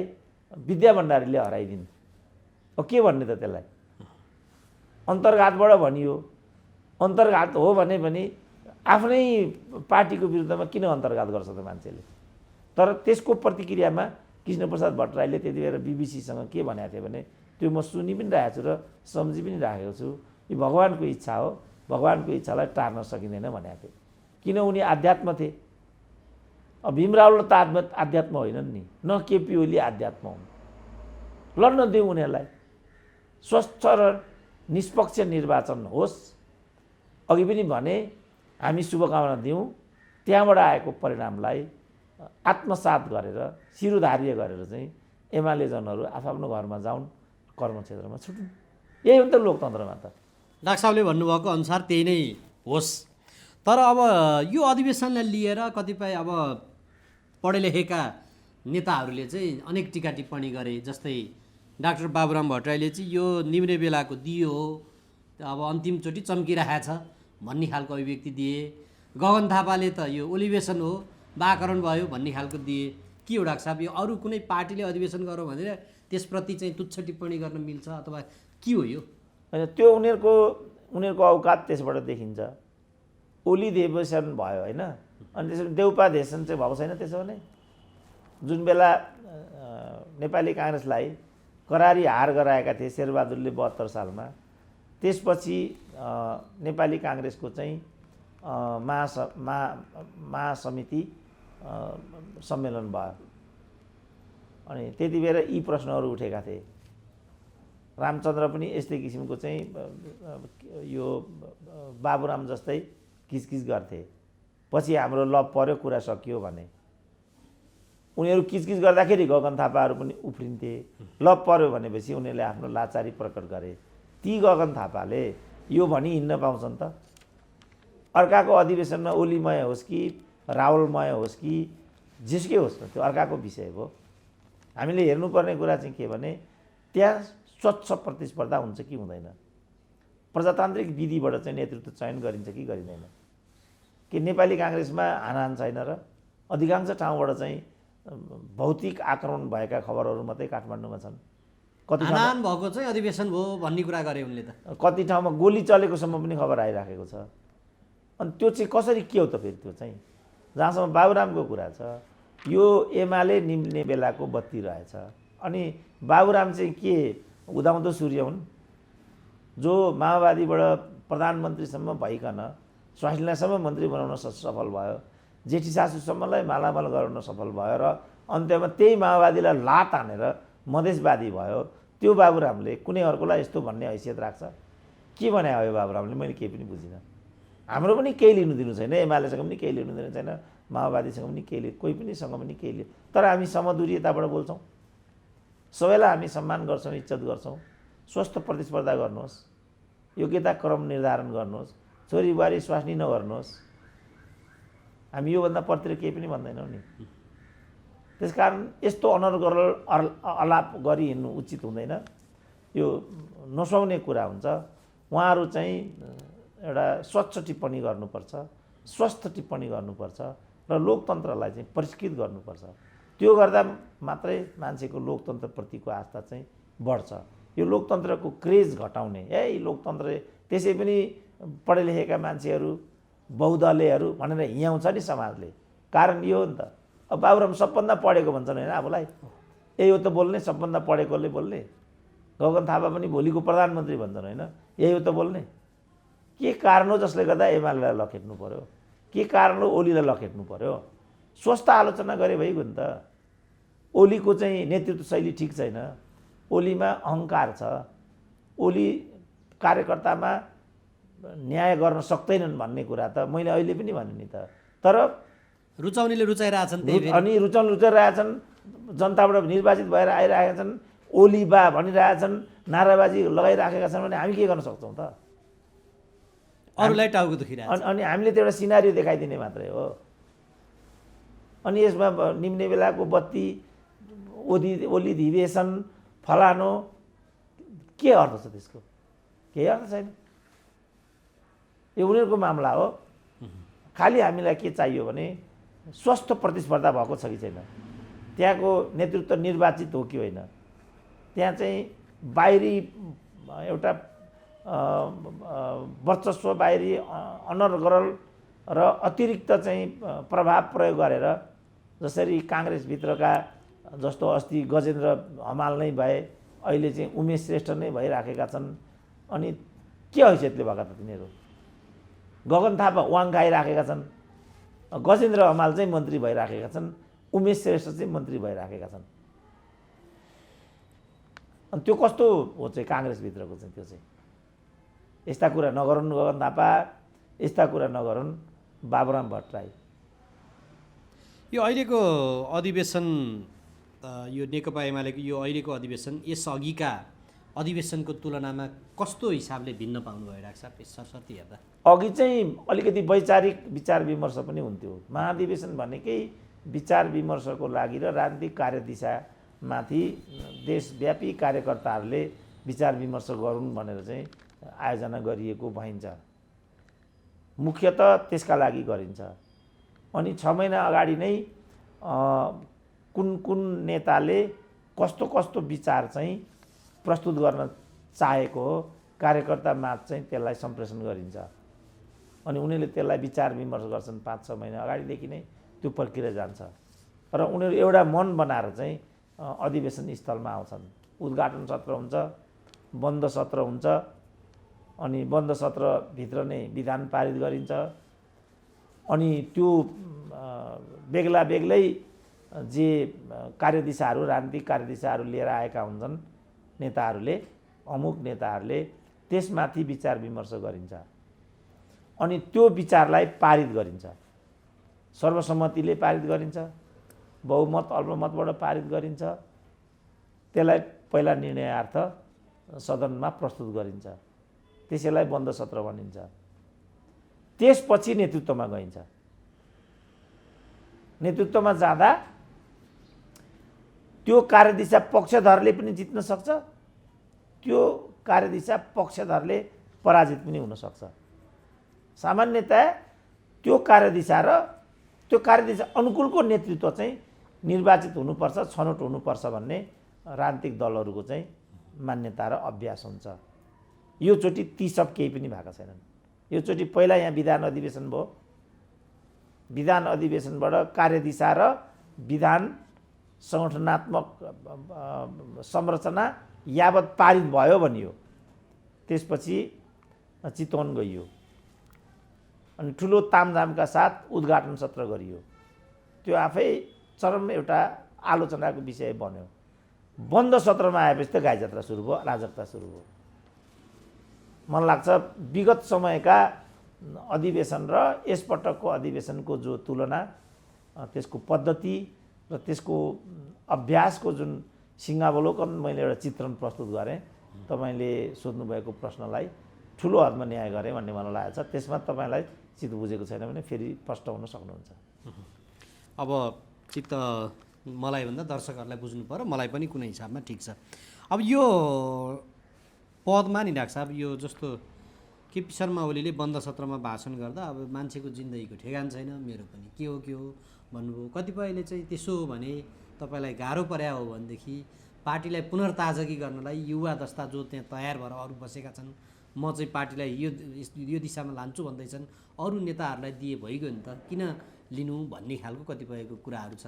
विद्या भण्डारीले हराइदिन्। अब के भन्ने त त्यसलाई? अन्तर्घातबाट भनियो। अन्तर्घात हो भने पनि आफ्नै पार्टीको विरुद्धमा किन अन्तर्घात गर्छ त मान्छेले? तर त्यसको प्रतिक्रियामा कृष्णप्रसाद भट्टराईले त्यति बेला बिबिसीसँग के भनेको थियो भने त्यो म सुनि पनि रहेको छु र सम्झि पनि राखेको छु। यो भगवानको इच्छा हो, भगवानको इच्छालाई टार्न सकिँदैन भनेको थियो। किन उनी आध्यात्म थिए। अब भीम रावल त आध्यात्म होइनन् नि, न केपी ओली आध्यात्म हुन्। लड्न दिउँ उनीहरूलाई, स्वस्थ र निष्पक्ष निर्वाचन होस्। अघि पनि भने हामी शुभकामना दिउँ, त्यहाँबाट आएको परिणामलाई आत्मसात गरेर शिरोधार्य गरेर चाहिँ एमाले जनहरू आफ्नो घरमा जाउन्, कर्मक्षेत्रमा छुटुन्। यही हो नि त लोकतन्त्रमा त। डाक्टर साहबले भन्नुभएको अनुसार त्यही नै होस्। तर अब यो अधिवेशनलाई लिएर कतिपय अब पढे लेखेका नेताहरूले चाहिँ अनेक टिका टिप्पणी गरे। जस्तै डाक्टर बाबुराम भट्टराईले चाहिँ यो निम्रे बेलाको दियो हो, अब अन्तिमचोटि चम्किरहेछ भन्ने खालको अभिव्यक्ति दिए। गगन थापाले त यो ओलिभेसन हो, वाकरण भयो भन्ने खालको दिए। के हो डाक्टर साहब, यो अरू कुनै पार्टीले अधिवेशन गरौँ भनेर त्यसप्रति चाहिँ तुच्छ टिप्पणी गर्न मिल्छ अथवा के हो यो? होइन, त्यो उनीहरूको औकात त्यसबाट देखिन्छ। ओली अधिवेशन भयो होइन, अनि त्यसपछि देउपादेशन चाहिँ भएको छैन। त्यसो भने जुन बेला नेपाली काङ्ग्रेसलाई करारी हार गराएका थिए शेरबहादुरले 72 सालमा। त्यसपछि नेपाली काङ्ग्रेसको चाहिँ महासमिति सम्मेलन भयो अनि त्यति बेर यी प्रश्नहरू उठेका थिए। रामचन्द्र पनि यस्तै किसिमको चाहिँ यो बाबुराम जस्तै किचकिच गर्थे। पछि हाम्रो लभ पर्यो कुरा सकियो भने उनीहरू किचकिच गर्दाखेरि गगन थापाहरू पनि उफ्रिन्थे। लभ पर्यो भनेपछि उनीहरूले आफ्नो लाचारी प्रकट गरे। ती गगन थापाले यो भनी हिँड्न पाउँछन् त? अर्काको अधिवेशनमा ओलीमय होस् कि रावलमय होस् कि जेसुकै होस् न, त्यो अर्काको विषय हो। हामीले हेर्नुपर्ने कुरा चाहिँ के भने त्यहाँ स्वच्छ प्रतिस्पर्धा हुन्छ कि हुँदैन, प्रजातान्त्रिक विधिबाट चाहिँ नेतृत्व चयन गरिन्छ कि गरिँदैन। कि नेपाली काङ्ग्रेसमा हानाहान छैन र अधिकांश ठाउँबाट चाहिँ भौतिक आक्रमण भएका खबरहरू मात्रै काठमाडौँमा छन्। कति हानाहान भएको चाहिँ अधिवेशन भयो भन्ने कुरा गरे उनले त। कति ठाउँमा गोली चलेकोसम्म पनि खबर आइराखेको छ। अनि त्यो चाहिँ कसरी के हो त फेरि? त्यो चाहिँ जहाँसम्म बाबुरामको कुरा छ, यो एमाले निम्ने बेलाको बत्ती रहेछ। अनि बाबुराम चाहिँ के उदाउँदो सूर्य हुन् जो माओवादीबाट प्रधानमन्त्रीसम्म भइकन स्वास्नीलाईसम्म मन्त्री बनाउन सफल भयो, जेठी सासूसम्मलाई मालामाल गराउन सफल भयो र अन्त्यमा त्यही माओवादीलाई लात हानेर मधेसवादी भयो। त्यो बाबुरामले कुनै अर्कोलाई यस्तो भन्ने हैसियत राख्छ? के भने हो बाबुरामले? मैले केही पनि बुझिनँ। हाम्रो पनि केही लिनु दिनु छैन, एमालेसँग पनि केही लिनु दिनु छैन, माओवादीसँग पनि केही, कोही पनिसँग पनि केही लिनु। तर हामी समदूरीयताबाट बोल्छौँ, सबैलाई हामी सम्मान गर्छौँ, इज्जत गर्छौँ। स्वस्थ प्रतिस्पर्धा गर्नुहोस्, योग्यता क्रम निर्धारण गर्नुहोस्, छोरी बुहारी स्वास्नी नगर्नुहोस्। हामी योभन्दा परतिर केही पनि भन्दैनौँ नि। त्यसकारण यस्तो अनर्गल अलाप गरी हिँड्नु उचित हुँदैन। यो नसुहाउने कुरा हुन्छ। उहाँहरू चाहिँ एउटा स्वच्छ टिप्पणी गर्नुपर्छ, स्वस्थ टिप्पणी गर्नुपर्छ र लोकतन्त्रलाई चाहिँ परिष्कृत गर्नुपर्छ। त्यो गर्दा मात्रै मान्छेको लोकतन्त्रप्रतिको आस्था चाहिँ बढ्छ। यो लोकतन्त्रको क्रेज घटाउने, लोकतन्त्र त्यसै पनि पढे लेखेका मान्छेहरू बहुदलीयहरू भनेर हिँयाउँछ नि समाजले। कारण यो हो नि त। अब बाबुराम सबभन्दा पढेको भन्छन् होइन आफूलाई, यही हो त बोल्ने, सबभन्दा पढेकोले बोल्ने। गगन थापा पनि भोलिको प्रधानमन्त्री भन्छन् होइन, यही हो त बोल्ने। के कारण हो जसले गर्दा एमालेलाई लखेट्नु पर्यो? के कारण हो ओलीलाई लखेट्नु पर्यो? स्वस्थ आलोचना गरे भइगयो नि त। ओलीको चाहिँ नेतृत्व शैली ठिक छैन, ओलीमा अहङ्कार छ, ओली कार्यकर्तामा न्याय गर्न सक्दैनन् भन्ने कुरा त मैले अहिले पनि भने नि त। तर रुचाउनेले रुचाइरहेछन्, अनि रुचाइरहेछन्, जनताबाट निर्वाचित भएर आइरहेका छन्, ओली बा भनिरहेछन्, नाराबाजी लगाइराखेका छन् भने हामी के गर्न सक्छौँ त? अरूलाई टाउको दुखिरहेछ। अनि हामीले त्यो एउटा सिनारियो देखाइदिने मात्रै हो। अनि यसमा निम्ने बेलाको बत्ती, ओली धिवेशन, फलानो, के अर्थ छ त्यसको? केही अर्थ छैन। यो उनीहरूको मामला हो। खालि हामीलाई के चाहियो भने स्वस्थ प्रतिस्पर्धा भएको छ कि छैन, त्यहाँको नेतृत्व निर्वाचित हो कि होइन, त्यहाँ चाहिँ बाहिरी एउटा वर्चस्व, बाहिरी अनर्गल र अतिरिक्त चाहिँ प्रभाव प्रयोग गरेर, जसरी काङ्ग्रेसभित्रका जस्तो अस्ति गजेन्द्र हमाल नै भए, अहिले चाहिँ उमेश श्रेष्ठ नै भइराखेका छन्। अनि के हैसियतले भएका त तिनीहरू? गगन थापा वाङ खाइराखेका छन्, गजेन्द्र हमाल चाहिँ मन्त्री भइराखेका छन्, उमेश श्रेष्ठ चाहिँ मन्त्री भइराखेका छन्। अनि त्यो कस्तो हो चाहिँ काङ्ग्रेसभित्रको चाहिँ? त्यो चाहिँ यस्ता कुरा नगरून् गगन थापा, यस्ता कुरा नगरून् बाबुराम भट्टराई। यो अहिलेको अधिवेशन, यो नेकपा एमालेको यो अहिलेको अधिवेशन यसअघिका अधिवेशनको तुलनामा कस्तो हिसाबले भिन्न पाउनु भइरहेको छ सरसर्ती हेर्दा? अघि चाहिँ अलिकति वैचारिक विचार विमर्श पनि हुन्थ्यो। महाधिवेशन भनेकै विचार विमर्शको लागि र राजनीतिक कार्यदिशामाथि देशव्यापी कार्यकर्ताहरूले विचार विमर्श गरून् भनेर चाहिँ आयोजना गरिएको भइन्छ। मुख्यतः त्यसका लागि गरिन्छ। अनि 6 महिना अगाडि नै कुन कुन नेताले कस्तो कस्तो विचार चाहिँ प्रस्तुत गर्न चाहेको हो, कार्यकर्तामा चाहिँ त्यसलाई सम्प्रेषण गरिन्छ। अनि उनीहरूले त्यसलाई विचार विमर्श गर्छन्। 5-6 महिना अगाडिदेखि नै त्यो प्रक्रिया जान्छ र उनीहरू एउटा मन बनाएर चाहिँ अधिवेशन स्थलमा आउँछन्। उद्घाटन सत्र हुन्छ, बन्द सत्र हुन्छ, अनि बन्द सत्रभित्र नै विधान पारित गरिन्छ। अनि त्यो बेग्ला बेग्लै जे कार्यदिशाहरू राजनीतिक कार्यदिशाहरू लिएर आएका हुन्छन् नेताहरूले, अमुक नेताहरूले, त्यसमाथि विचार विमर्श गरिन्छ। अनि त्यो विचारलाई पारित गरिन्छ, सर्वसम्मतिले पारित गरिन्छ, बहुमत अल्पमतबाट पारित गरिन्छ। त्यसलाई पहिला निर्णयार्थ सदनमा प्रस्तुत गरिन्छ, त्यसैलाई बन्द सत्र भनिन्छ। त्यसपछि नेतृत्वमा गइन्छ। नेतृत्वमा जाँदा त्यो कार्यदिशा पक्षधरले पनि जित्न सक्छ, त्यो कार्यदिशा पक्षधरले पराजित पनि हुन सक्छ। सामान्यतया त्यो कार्यदिशा र त्यो कार्यदिशा अनुकूलको नेतृत्व चाहिँ निर्वाचित हुनुपर्छ, छनौट हुनुपर्छ भन्ने राजनीतिक दलहरूको चाहिँ मान्यता र अभ्यास हुन्छ। यो चोटि ती सब केही पनि भएका छैनन्। यो चोटि पहिला यहाँ विधान अधिवेशन भयो, विधान अधिवेशनबाट कार्यदिशा र विधान सङ्गठनात्मक संरचना यावत पारित भयो भनियो, त्यसपछि चितवन गइयो अनि ठुलो तामझामका साथ उद्घाटन सत्र गरियो। त्यो आफै चरम एउटा आलोचनाको विषय बन्यो। बन्द सत्रमा आएपछि त गाई जात्रा सुरु भयो, अराजकता सुरु भयो। मलाई लाग्छ विगत समयका अधिवेशन र यसपटकको अधिवेशनको जो तुलना, त्यसको पद्धति र त्यसको अभ्यासको जुन सिंहावलोकन मैले एउटा चित्रण प्रस्तुत गरेँ, तपाईँले सोध्नुभएको प्रश्नलाई ठुलो हदमा न्याय गरेँ भन्ने मलाई लागेको छ। त्यसमा तपाईँलाई चित्त बुझेको छैन भने फेरि प्रष्ट हुन सक्नुहुन्छ। अब चित्त मलाई भन्दा दर्शकहरूलाई बुझ्नु पर्यो, मलाई पनि कुनै हिसाबमा ठिक छ। अब यो पदमा नि डाक्टर साहब, यो जस्तो केपी शर्मा ओलीले बन्द सत्रमा भाषण गर्दा अब मान्छेको जिन्दगीको ठेगान छैन, मेरो पनि के हो भन्नुभयो। कतिपयले चाहिँ त्यसो भने तपाईँलाई गाह्रो पर्या हो भनेदेखि पार्टीलाई पुनर्ताजगी गर्नलाई युवा दस्ता जो त्यहाँ तयार भएर अरू बसेका छन्, म चाहिँ पार्टीलाई यो दिशामा लान्छु भन्दैछन्, अरू नेताहरूलाई दिए भइगयो नि त, किन लिनु भन्ने खालको कतिपयको कुराहरू छ।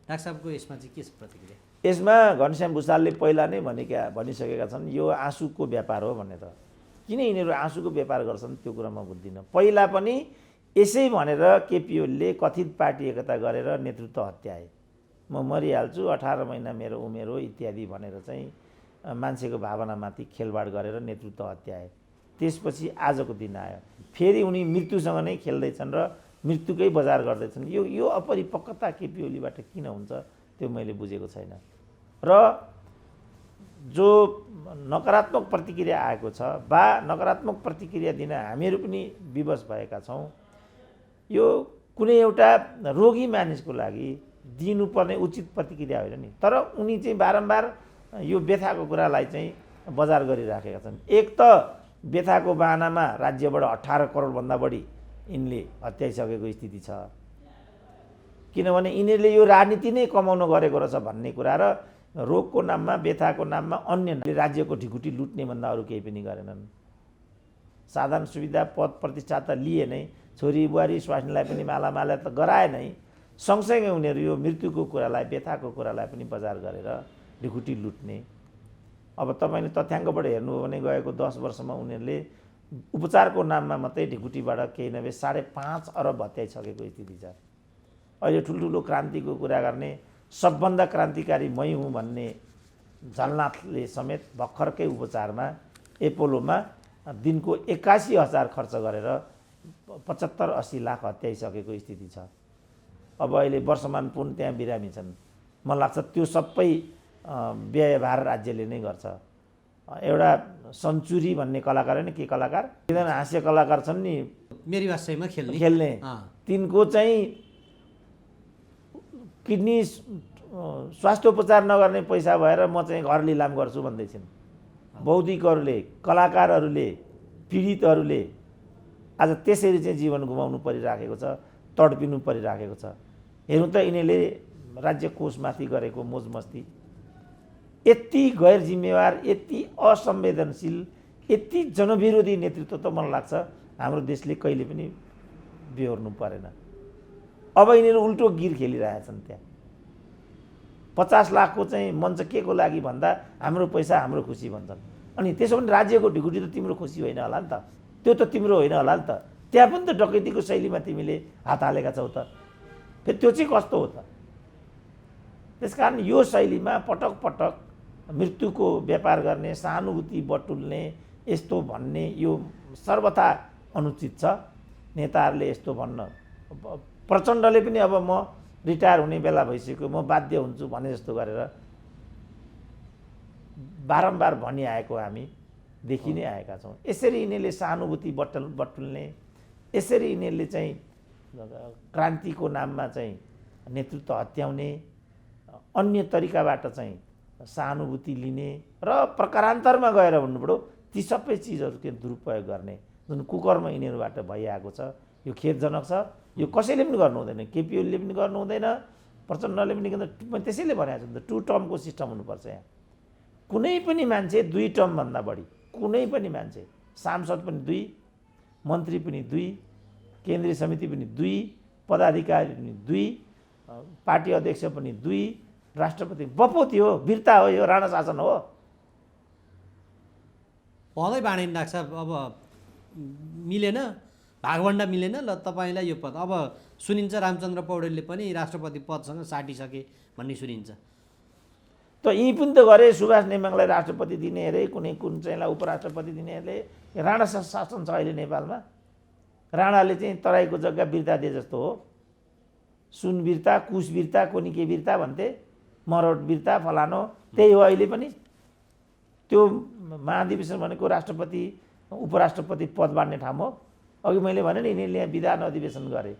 डाक्टर साहबको यसमा चाहिँ के छ प्रतिक्रिया? यसमा घनश्याम भुसालले पहिला नै भनिसकेका छन् यो आँसुको व्यापार हो भनेर। किन यिनीहरू आँसुको व्यापार गर्छन् त्यो कुरा म बुझ्दिनँ। पहिला पनि यसै भनेर केपी ओलीले कथित पार्टी एकता गरेर नेतृत्व हत्याए। म मरिहाल्छु, 18 महिना मेरो उमेर हो इत्यादि भनेर चाहिँ मान्छेको भावनामाथि खेलबाड गरेर नेतृत्व हत्याए। त्यसपछि आजको दिन आयो, फेरि उनी मृत्युसँग नै खेल्दैछन् र मृत्युकै बजार गर्दैछन्। यो अपरिपक्वता केपी ओलीबाट किन हुन्छ त्यो मैले बुझेको छैन। र जो नकारात्मक प्रतिक्रिया आएको छ वा नकारात्मक प्रतिक्रिया दिन हामीहरू पनि विवश भएका छौँ, यो कुनै एउटा रोगी मानिसको लागि दिनुपर्ने उचित प्रतिक्रिया होइन नि। तर उनी चाहिँ बारम्बार यो व्यथाको कुरालाई चाहिँ बजार गरिराखेका छन्। एक त व्यथाको बहानामा राज्यबाट 18 करोडभन्दा बढी यिनले हत्याइसकेको स्थिति छ, किनभने यिनीहरूले यो राजनीति नै कमाउन गरेको रहेछ भन्ने कुरा र रोगको नाममा व्यथाको नाममा अन्य राज्यको ढिकुटी लुट्ने भन्दा अरू केही पनि गरेनन्। साधारण सुविधा पद प्रतिष्ठा त लिए नै, छोरी बुहारी स्वास्नीलाई पनि मालामाला त गराए नै, सँगसँगै उनीहरू यो मृत्युको कुरालाई व्यथाको कुरालाई पनि बजार गरेर ढिकुटी लुट्ने। अब तपाईँले तथ्याङ्कबाट हेर्नुभयो भने गएको 10 वर्षमा उनीहरूले उपचारको नाममा मात्रै ढिकुटीबाट केही नभए 5.5 अरब हत्याइसकेको स्थिति छ। अहिले ठुल्ठुलो क्रान्तिको कुरा गर्ने, सबभन्दा क्रान्तिकारी मै हुँ भन्ने झलनाथले समेत भर्खरकै उपचारमा एपोलोमा दिनको 81,000 खर्च गरेर 75-80 लाख हत्याइसकेको स्थिति छ। अब अहिले वर्षमान पुन त्यहाँ बिरामी छन्। मलाई लाग्छ त्यो सबै व्ययभार राज्यले नै गर्छ। एउटा सन्चुरी भन्ने कलाकार होइन, के कलाकार, एकजना हास्य कलाकार छन् नि, मेरी वास्तैमा खेल्ने तिनको चाहिँ किडनी स्वास्थ्योपचार नगर्ने पैसा भएर म चाहिँ घर लिलाम गर्छु भन्दैछन्। बौद्धिकहरूले, कलाकारहरूले, पीडितहरूले आज त्यसरी चाहिँ जीवन गुमाउनु परिराखेको छ, तडपिनु परिराखेको छ। हेर्नु त यिनीहरूले राज्य कोषमाथि गरेको मोजमस्ती, यति गैर जिम्मेवार, यति असंवेदनशील, यति जनविरोधी नेतृत्व त मलाई लाग्छ हाम्रो देशले कहिले पनि बेहोर्नु परेन। अब यिनीहरू उल्टो गिर खेलिरहेछन्। त्यहाँ 50 लाखको चाहिँ मञ्च के को लागि भन्दा हाम्रो पैसा हाम्रो खुसी भन्छन्। अनि त्यसो भने राज्यको ढुकुटी त तिम्रो खुसी होइन होला नि त, त्यो त तिम्रो होइन होला नि त। त्यहाँ पनि त डकैतीको शैलीमा तिमीले हात हालेका छौ त, फेरि त्यो चाहिँ कस्तो हो त? त्यसकारण यो शैलीमा पटक पटक मृत्युको व्यापार गर्ने, सहानुभूति बटुल्ने, यस्तो भन्ने यो सर्वथा अनुचित छ। नेताहरूले यस्तो भन्न, प्रचण्डले पनि अब म रिटायर हुने बेला भइसक्यो, म बाध्य हुन्छु भने जस्तो गरेर बारम्बार भनिआएको हामी देखि नै आएका छौँ। यसरी यिनीहरूले सहानुभूति बटुल्ने, यसरी यिनीहरूले चाहिँ क्रान्तिको नाममा चाहिँ नेतृत्व हत्याउने, अन्य तरिकाबाट चाहिँ सहानुभूति लिने र प्रकारान्तरमा गएर भन्नुपऱ्यो ती सबै चिजहरू के दुरुपयोग गर्ने जुन कुकर्म यिनीहरूबाट भइआएको छ, यो खेदजनक छ। यो कसैले पनि गर्नु हुँदैन, केपी ओलीले पनि गर्नु हुँदैन, प्रचण्डले पनि गर्दैन। मैले त्यसैले भनेको छु नि त, 2 टर्मको सिस्टम हुनुपर्छ यहाँ। कुनै पनि मान्छे 2 टर्मभन्दा बढी, कुनै पनि मान्छे, सांसद पनि 2, मन्त्री पनि 2, केन्द्रीय समिति पनि 2, पदाधिकारी पनि 2, पार्टी अध्यक्ष पनि 2, राष्ट्रपति बपोती हो, वीरता हो, यो राणा शासन हो। पदै बाँडिन लाग्छ। अब मिलेन, भागभण्डा मिलेन, ल तपाईँलाई यो पद। अब सुनिन्छ रामचन्द्र पौडेलले पनि राष्ट्रपति पदसँग साटिसके भन्ने सुनिन्छ। त यी पनि त गरे, सुभाष नेमाङलाई राष्ट्रपति दिने अरे, कुनै कुन चाहिँलाई उपराष्ट्रपति दिने अरे। राणा शासन छ अहिले नेपालमा। राणाले चाहिँ तराईको जग्गा वीरता दिए जस्तो हो। सुन वीरता, कुश वीरता, कोनी के वीरता भन्थे, मरौट वीरता फलानो, त्यही हो अहिले पनि। त्यो महाधिवेशन भनेको राष्ट्रपति उपराष्ट्रपति पद बाँड्ने ठाउँ हो। अघि मैले भने नि यिनीहरूले यहाँ विधान अधिवेशन गरे,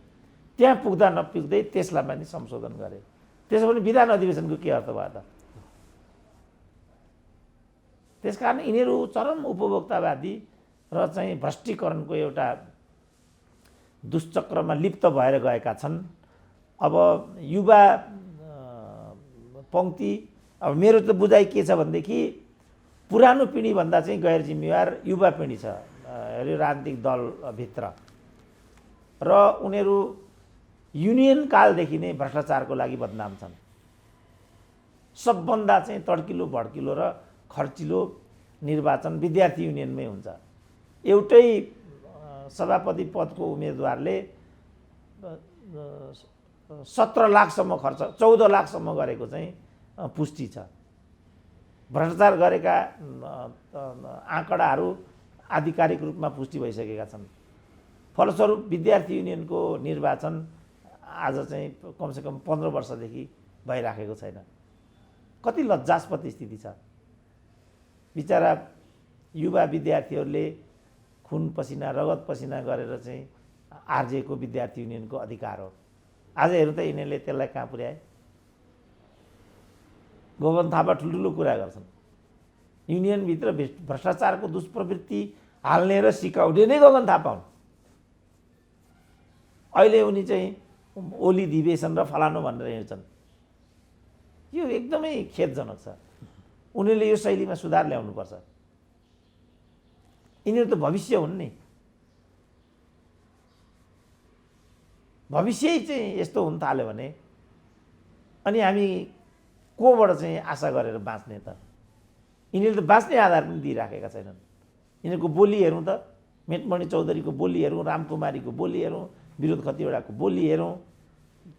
त्यहाँ पुग्दा नपुग्दै त्यसलाई पनि संशोधन गरे। त्यसो भने विधान अधिवेशनको के अर्थ भयो त? त्यसकारण यिनीहरू चरम उपभोक्तावादी र चाहिँ भ्रष्टीकरणको एउटा दुष्चक्रमा लिप्त भएर गएका छन्। अब युवा पङ्क्ति, अब मेरो त बुझाइ के छ भनेदेखि पुरानो पिँढीभन्दा चाहिँ गैर जिम्मेवार युवा पिँढी छ यो राजनीतिक दलभित्र, र उनीहरू युनियन कालदेखि नै भ्रष्टाचारको लागि बदनाम छन्। सबभन्दा चाहिँ तड्किलो भड्किलो र खर्चिलो निर्वाचन विद्यार्थी युनियनमै हुन्छ। एउटै सभापति पदको उम्मेदवारले 17 लाखसम्म खर्च, 14 लाखसम्म गरेको चाहिँ पुष्टि छ। भ्रष्टाचार गरेका आँकडाहरू आधिकारिक रूपमा पुष्टि भइसकेका छन्। फलस्वरूप विद्यार्थी युनियनको निर्वाचन आज चाहिँ कमसेकम 15 वर्षदेखि भइराखेको छैन। कति लज्जास्पद स्थिति छ। बिचरा युवा विद्यार्थीहरूले खुन पसिना रगत पसिना गरेर चाहिँ आर्जेको विद्यार्थी युनियनको अधिकार हो। आज हेर्नु त यिनीहरूले त्यसलाई कहाँ पुर्याए। गगन थापा ठुल्ठुलो कुरा गर्छन्, युनियनभित्र भ्रष्टाचारको दुष्प्रवृत्ति हाल्ने र सिकाउने नै गगन थापा हुन्। अहिले उनी चाहिँ ओली अधिवेशन र फलानु भनेर हिँड्छन्। यो एकदमै खेदजनक छ। उनीहरूले यो शैलीमा सुधार ल्याउनुपर्छ। यिनीहरू त भविष्य हुन् नि। भविष्य चाहिँ यस्तो हुन थाल्यो भने अनि हामी कोबाट चाहिँ आशा गरेर बाँच्ने त? यिनीहरूले त बाँच्ने आधार पनि दिइराखेका छैनन्। यिनीहरूको बोली हेरौँ त, मेटमणि चौधरीको बोली हेरौँ, रामकुमारीको बोली हेरौँ, विरोध खतिवडाको बोली हेरौँ,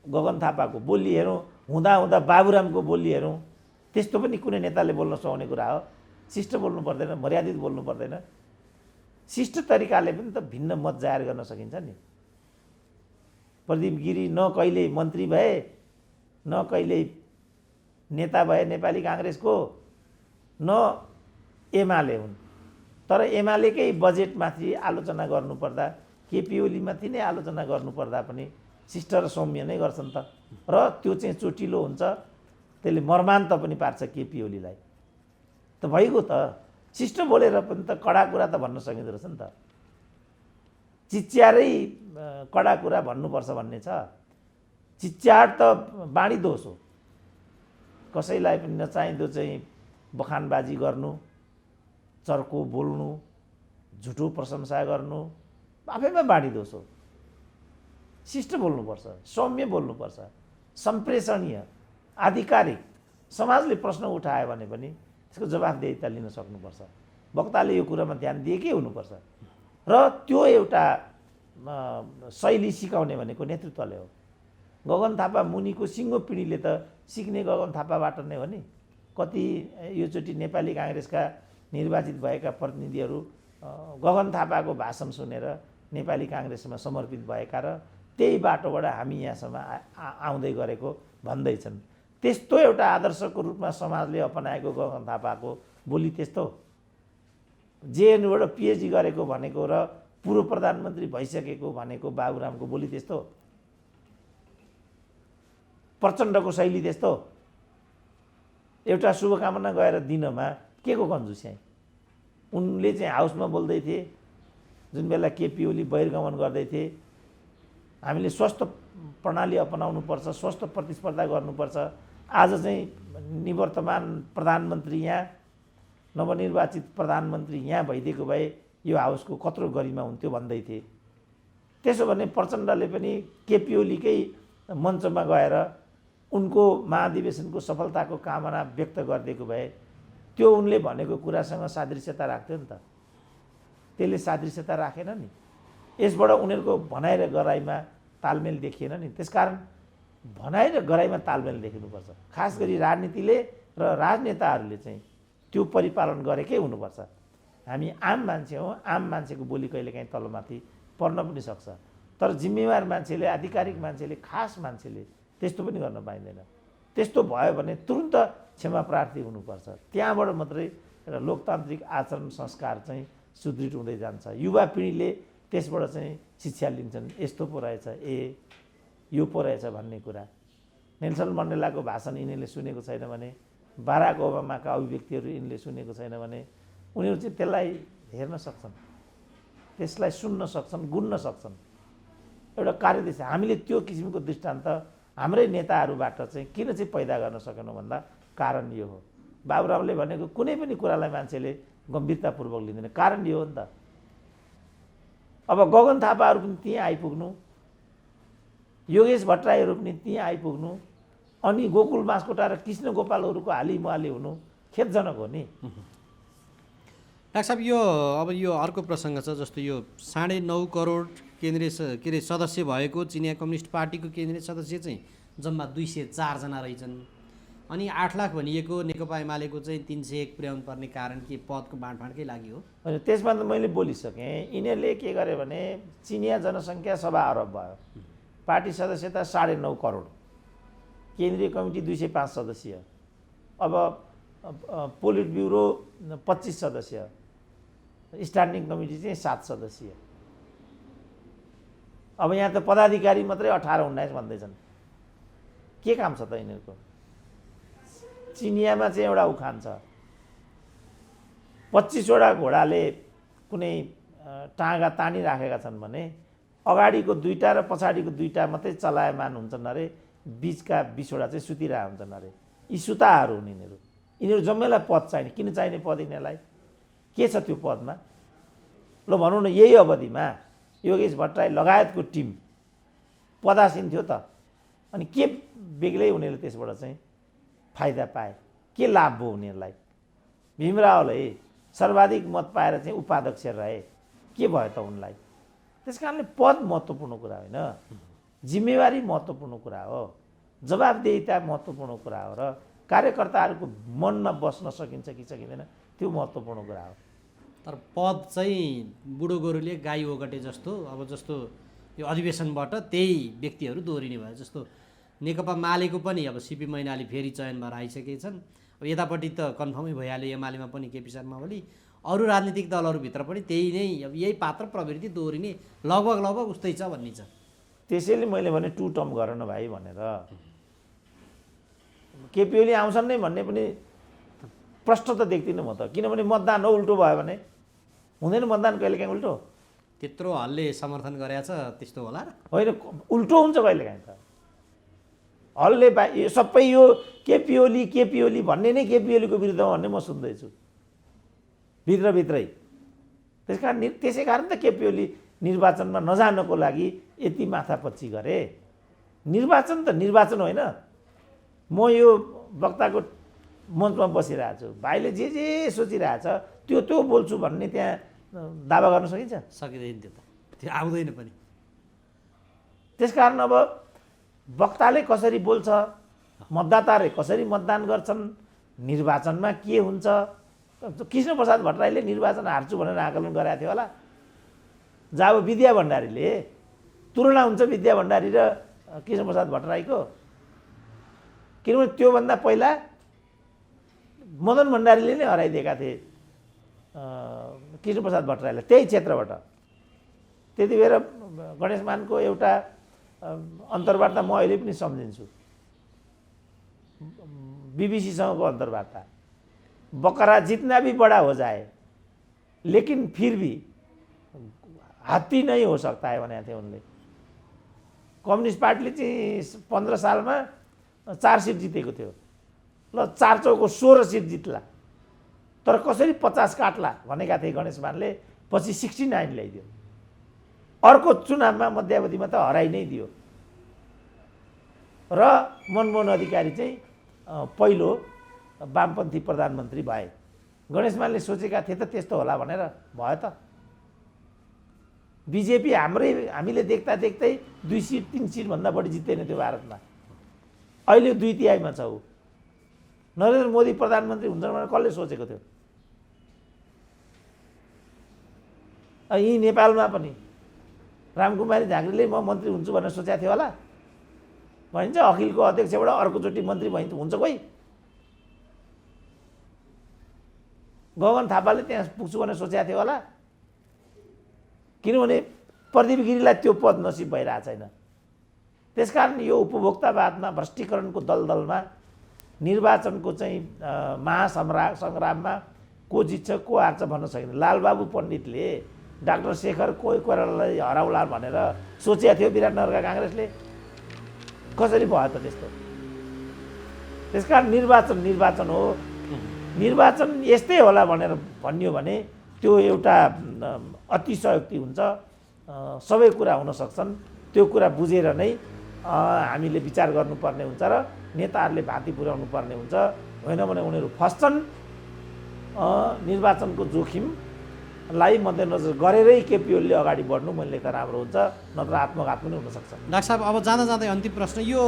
गगन थापाको बोली हेरौँ, हुँदा हुँदा बाबुरामको बोली हेरौँ। त्यस्तो पनि कुनै नेताले बोल्न सुहाउने कुरा हो? शिष्ट बोल्नु पर्दैन, मर्यादित बोल्नु पर्दैन? शिष्ट तरिकाले पनि त भिन्न मत जाहेर गर्न सकिन्छ नि। प्रदीप गिरी न कहिले मन्त्री भए, न कहिले नेता भए नेपाली काङ्ग्रेसको, न एमाले हुन्। तर एमालेकै बजेटमाथि आलोचना गर्नुपर्दा, केपी ओलीमाथि नै आलोचना गर्नुपर्दा पनि शिष्ट र सौम्य नै गर्छन् त। र त्यो चाहिँ चोटिलो हुन्छ, त्यसले मर्मान्त पनि पार्छ केपी ओलीलाई। त भइगयो त, शिष्ट बोलेर पनि त कडा कुरा त भन्न सकिँदो रहेछ नि त। चिच्यारै कडा कुरा भन्नुपर्छ भन्ने छ। चिच्याट त बाणी दोष हो। कसैलाई पनि नचाहिँदो चाहिँ बखानबाजी गर्नु, चर्को बोल्नु, झुटो प्रशंसा गर्नु आफैमा बाणी दोष हो। शिष्ट बोल्नुपर्छ, सौम्य बोल्नुपर्छ, सम्प्रेषणीय, आधिकारिक, समाजले प्रश्न उठायो भने पनि त्यसको जवाफदेहिता लिन सक्नुपर्छ। वक्ताले यो कुरामा ध्यान दिएकै हुनुपर्छ र त्यो एउटा शैली सिकाउने भनेको नेतृत्वले हो। गगन थापा मुनिको सिङ्गो पिँढीले त सिक्ने गगन थापाबाट नै हो नि। कति योचोटि नेपाली काङ्ग्रेसका निर्वाचित भएका प्रतिनिधिहरू गगन थापाको भाषण सुनेर नेपाली काङ्ग्रेसमा समर्पित भएका र त्यही बाटोबाट हामी यहाँसम्म आउँदै गरेको भन्दैछन्। त्यस्तो एउटा आदर्शको रूपमा समाजले अपनाएको गगन थापाको बोली त्यस्तो, जेएनयूबाट पिएचडी गरेको भनेको र पूर्व प्रधानमन्त्री भइसकेको भनेको बाबुरामको बोली त्यस्तो, प्रचण्डको शैली त्यस्तो। एउटा शुभकामना गएर दिनमा के को कन्जुस्याइ। उनले चाहिँ हाउसमा बोल्दै थिए जुन बेला केपी ओली बहिर्गमन गर्दै थिए, हामीले स्वस्थ प्रणाली अपनाउनुपर्छ, स्वस्थ प्रतिस्पर्धा गर्नुपर्छ। आज चाहिँ निवर्तमान प्रधानमन्त्री यहाँ, नवनिर्वाचित प्रधानमन्त्री यहाँ भइदिएको भए यो हाउसको कत्रो गरिमा हुन्थ्यो भन्दै थिए। त्यसो भने प्रचण्डले पनि केपी ओलीकै मञ्चमा गएर उनको महाधिवेशनको सफलताको कामना व्यक्त गरिदिएको भए त्यो उनले भनेको कुरासँग सादृश्यता राख्थ्यो नि त। त्यसले सादृश्यता राखेन नि। यसबाट उनीहरूको भनाइ र गराइमा तालमेल देखिएन नि। त्यसकारण भनाइ र गराइमा तालमेल देखिनुपर्छ। खास गरी राजनीतिले र राजनेताहरूले चाहिँ त्यो परिपालन गरेकै हुनुपर्छ। हामी आम मान्छे हौँ, आम मान्छेको बोली कहिलेकाहीँ तलमाथि पर्न पनि सक्छ, तर जिम्मेवार मान्छेले, आधिकारिक मान्छेले, खास मान्छेले त्यस्तो पनि गर्न पाइँदैन। त्यस्तो भयो भने तुरुन्त क्षमा प्रार्थी हुनुपर्छ। त्यहाँबाट मात्रै एउटा लोकतान्त्रिक आचरण संस्कार चाहिँ सुदृढ हुँदै जान्छ। युवा पिँढीले त्यसबाट चाहिँ शिक्षा लिन्छन्, यस्तो पो रहेछ, यो पो रहेछ भन्ने कुरा। नेल्सन मण्डेलाको भाषण यिनीहरूले सुनेको छैन भने, बाराक ओबामाका अभिव्यक्तिहरू यिनले सुनेको छैन भने उनीहरू चाहिँ त्यसलाई हेर्न सक्छन्, त्यसलाई सुन्न सक्छन्, गुन्न सक्छन्। एउटा कार्यदिशा हामीले त्यो किसिमको दृष्टान्त हाम्रै नेताहरूबाट चाहिँ किन चाहिँ पैदा गर्न सकेनौँ भन्दा कारण यो हो। बाबुरामले भनेको कुनै पनि कुरालाई मान्छेले गम्भीरतापूर्वक लिँदैन, कारण यो हो नि त। अब गगन थापाहरू पनि त्यहीँ आइपुग्नु, योगेश भट्टराईहरू पनि त्यहीँ आइपुग्नु, अनि गोकुल बास्कोटा र कृष्ण गोपालहरूको हालिमुहाली हुनु खेदजनक हो नि। डाक्टर साहब, यो अर्को प्रसङ्ग छ। जस्तो यो 9.5 करोड केन्द्रीय सदस्य भएको चिनिया कम्युनिस्ट पार्टीको केन्द्रीय सदस्य चाहिँ जम्मा 204 जना रहेछन्। अनि 8 लाख भनिएको नेकपा एमालेको चाहिँ 301 पुर्याउनु पर्ने कारण के पदको बाँडफाँडकै लागि हो? होइन, त्यसमा त मैले बोलिसकेँ। यिनीहरूले के गरे भने चिनिया जनसङ्ख्या 1.25 अरब भयो, पार्टी सदस्यता 9.5 करोड, केन्द्रीय कमिटी 205 सदस्य, अब पोलिट ब्युरो 25 सदस्य, स्ट्यान्डिङ कमिटी चाहिँ 7 सदस्य। अब यहाँ त पदाधिकारी मात्रै 18-19 भन्दैछन्। के काम छ त यिनीहरूको? चिनियामा चाहिँ एउटा उखान छ, 25वटा घोडाले कुनै टाँगा तानिराखेका छन् भने अगाडिको 2टा र पछाडिको 2टा मात्रै चलायमान हुन्छन् अरे, बिचका 20वटा चाहिँ सुतिरहेका हुन्छन् अरे। यी सुताहरू हुन् यिनीहरू। यिनीहरू जम्मैलाई पद चाहिने। किन चाहिने पद यिनीहरूलाई? के छ त्यो पदमा? ल भनौँ न, यही अवधिमा योगेश भट्टराई लगायतको टिम पदासीन थियो त, अनि के बेग्लै उनीहरूले त्यसबाट चाहिँ फाइदा पाए? के लाभ भयो उनीहरूलाई? भीम रावले सर्वाधिक मत पाएर चाहिँ उपाध्यक्ष रहे, के भयो त उनलाई? त्यस कारणले पद महत्त्वपूर्ण कुरा होइन, जिम्मेवारी महत्त्वपूर्ण कुरा हो, जवाबदेहिता महत्त्वपूर्ण कुरा हो, र कार्यकर्ताहरूको मनमा बस्न सकिन्छ कि सकिँदैन त्यो महत्त्वपूर्ण कुरा हो। तर पद चाहिँ बुढो गोरुले गाई ओगटे जस्तो, अब जस्तो यो अधिवेशनबाट त्यही व्यक्तिहरू दोहोरिने भयो। जस्तो नेकपा मालेको पनि अब सीपी मैनाली फेरि चयन भएर आइसकेका छन्। अब यतापट्टि त कन्फर्मै भइहाल्यो, एमालेमा पनि केपी शर्मा ओली, अरू राजनीतिक दलहरूभित्र पनि त्यही नै, अब यही पात्र प्रवृत्ति दोहोरिने लगभग उस्तै छ भन्ने छ। त्यसैले मैले भने 2 टर्म गर न भाइ भनेर। केपी ओली आउँछन् नै भन्ने पनि प्रश्न त देख्दिनँ म त, किनभने मतदान हो, उल्टो भयो भने हुँदैन मतदान कहिलेकाहीँ उल्टो। त्यत्रो हलले समर्थन गरेछ त्यस्तो होला र? होइन, उल्टो हुन्छ कहिलेकाहीँ त। हलले सबै यो केपी ओली भन्ने नै केपी ओलीको विरुद्धमा भन्ने म सुन्दैछु भित्रभित्रै। त्यसै कारण त केपी ओली निर्वाचनमा नजानको लागि यति माथापच्ची गरे। निर्वाचन त निर्वाचन होइन। म यो वक्ताको मञ्चमा बसिरहेको छु, भाइले जे जे सोचिरहेछ त्यो त्यो बोल्छु भन्ने त्यहाँ दावा गर्न सकिन्छ? सकिँदैन, त्यो आउँदैन पनि। त्यसकारण अब वक्ताले कसरी बोल्छ, मतदाताले कसरी मतदान गर्छन्, निर्वाचनमा के हुन्छ। कृष्णप्रसाद भट्टराईले निर्वाचन हार्छु भनेर आकलन गराएको थियो होला। जब विद्या भण्डारीले तुलना हुन्छ विद्या भण्डारी र कृष्णप्रसाद भट्टराईको, किनभने त्योभन्दा पहिला मदन भण्डारीले नै हराइदिएका थिए कृष्णप्रसाद भट्टराईलाई त्यही क्षेत्रबाट। त्यति बेर गणेश मानको एउटा अन्तर्वार्ता म अहिले पनि सम्झिन्छु, बीबीसीसँगको अन्तर्वार्ता। बकरा जितना भी बड़ा हो जाए लेकिन फिर भी हात्ती नहीं हो सकता है भनेको थियो उनले। कम्युनिस्ट पार्टीले चाहिँ 15 सालमा 4 सिट जितेको थियो, ल 4 चौको 16 सिट जित्ला, तर कसरी 50 काट्ला भनेका थिए गणेश मानले। पछि 69 ल्याइदियो, अर्को चुनावमा मध्यावधिमा त हराइ नै दियो। र मनमोहन अधिकारी चाहिँ पहिलो वामपन्थी प्रधानमन्त्री भए। गणेश मानले सोचेका थिए त त्यस्तो होला भनेर, भयो त। बिजेपी हामीले देख्दा देख्दै 2 सिट 3 सिटभन्दा बढी जित्दैन थियो भारतमा। अहिले 2/3 छ ऊ। नरेन्द्र मोदी प्रधानमन्त्री हुन्छन् भनेर कसले सोचेको थियो? यी नेपालमा पनि रामकुमारी झाँक्रीले म मन्त्री हुन्छु भनेर सोचेको थियो होला? भनिन्छ अखिलको अध्यक्षबाट अर्कोचोटि मन्त्री हुन्छ कोही? गगन थापाले त्यहाँ पुग्छु भनेर सोचेको थियो होला? किनभने प्रदीप गिरीलाई त्यो पद नसिब भइरहेको छैन। त्यसकारण यो उपभोक्तावादमा भ्रष्टीकरणको दलदलमा निर्वाचनको चाहिँ महासङ्ग्राममा को जित्छ को हार्छ भन्न सकिँदैन। लालबाबु पण्डितले डाक्टर शेखर कोइरालालाई हराउला भनेर सोचेको थियो विराटनगरका काङ्ग्रेसले, कसरी भयो त त्यस्तो? त्यसकारण निर्वाचन हो। निर्वाचन यस्तै होला भनेर भनियो भने त्यो एउटा अतिशयोक्ति हुन्छ। सबै कुरा हुन सक्छन्, त्यो कुरा बुझेर नै हामीले विचार गर्नुपर्ने हुन्छ र नेताहरूले भाती पुर्याउनु पर्ने हुन्छ। होइन भने उनीहरू फस्छन्। निर्वाचनको जोखिमलाई मध्यनजर गरेरै केपी ओलीले अगाडि बढ्नु मैले त राम्रो हुन्छ, नत्र आत्मघात पनि हुनसक्छ। डाक्टर साहब, अब जाँदा जाँदै अन्तिम प्रश्न, यो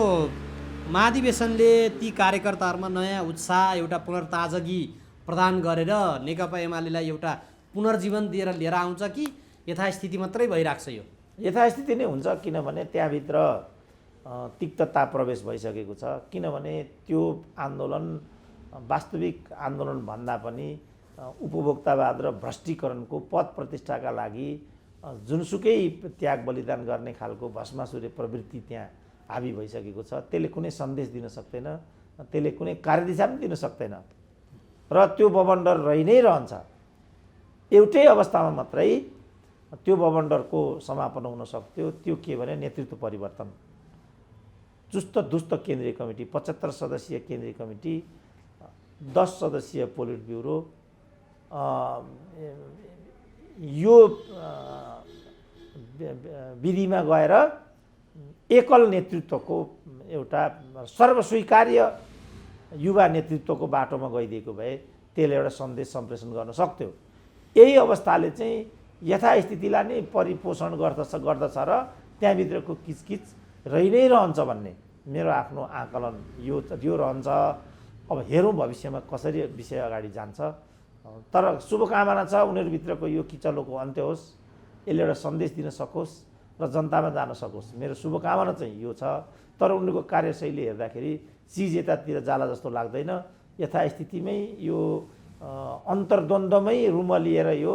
महाधिवेशनले ती कार्यकर्ताहरूमा नयाँ उत्साह, एउटा पुनर्ताजगी प्रदान गरेर नेकपा एमालेलाई एउटा पुनर्जीवन दिएर लिएर आउँछ कि यथास्थिति मात्रै भइरहेको छ? यो यथास्थिति नै हुन्छ, किनभने त्यहाँभित्र तिक्तता प्रवेश भइसकेको छ। किनभने त्यो आन्दोलन वास्तविक आन्दोलन भन्दा पनि उपभोक्तावाद र भ्रष्टीकरणको पद प्रतिष्ठाका लागि जुनसुकै त्याग बलिदान गर्ने खालको भस्मासुरे प्रवृत्ति त्यहाँ हाबी भइसकेको छ। त्यसले कुनै सन्देश दिन सक्दैन, त्यसले कुनै कार्यदिशा पनि दिन सक्दैन र त्यो बवन्डर रहि नै रहन्छ। एउटै अवस्थामा मात्रै त्यो बवन्डरको समापन हुन सक्थ्यो। त्यो के भने नेतृत्व परिवर्तन। चुस्त दुस्त केन्द्रीय कमिटी, 75 सदस्यीय केन्द्रीय कमिटी, 10 सदस्यीय पोलिट ब्युरो, यो विधिमा गएर एकल नेतृत्वको एउटा सर्वस्वीकार्य युवा नेतृत्वको बाटोमा गइदिएको भए त्यसले एउटा सन्देश सम्प्रेषण गर्न सक्थ्यो। यही अवस्थाले चाहिँ यथास्थितिलाई नै परिपोषण गर्दछ र त्यहाँभित्रको किचकिच रहि नै रहन्छ भन्ने मेरो आफ्नो आकलन यो रहन्छ। अब हेरौँ भविष्यमा कसरी विषय अगाडि जान्छ, तर शुभकामना छ उनीहरूभित्रको यो किचलोको अन्त्य होस्, यसले एउटा सन्देश दिन सकोस् र जनतामा जान सकोस्। मेरो शुभकामना चाहिँ यो छ। तर उनीहरूको कार्यशैली हेर्दाखेरि चिज यतातिर जाला जस्तो लाग्दैन। यथास्थितिमै यो अन्तर्द्वन्द्वमै रुमलिएर यो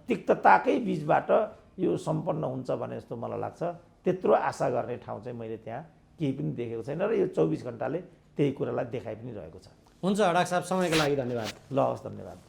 तिक्तताकै बीचबाट यो सम्पन्न हुन्छ भने जस्तो मलाई लाग्छ। त्यत्रो आशा गर्ने ठाउँ चाहिँ मैले त्यहाँ केही पनि देखेको छैन र यो 24 घण्टाले त्यही कुरालाई देखाइ पनि रहेको छ। हुन्छ डाक्टर साहब, समयको लागि धन्यवाद। ल हस्, धन्यवाद।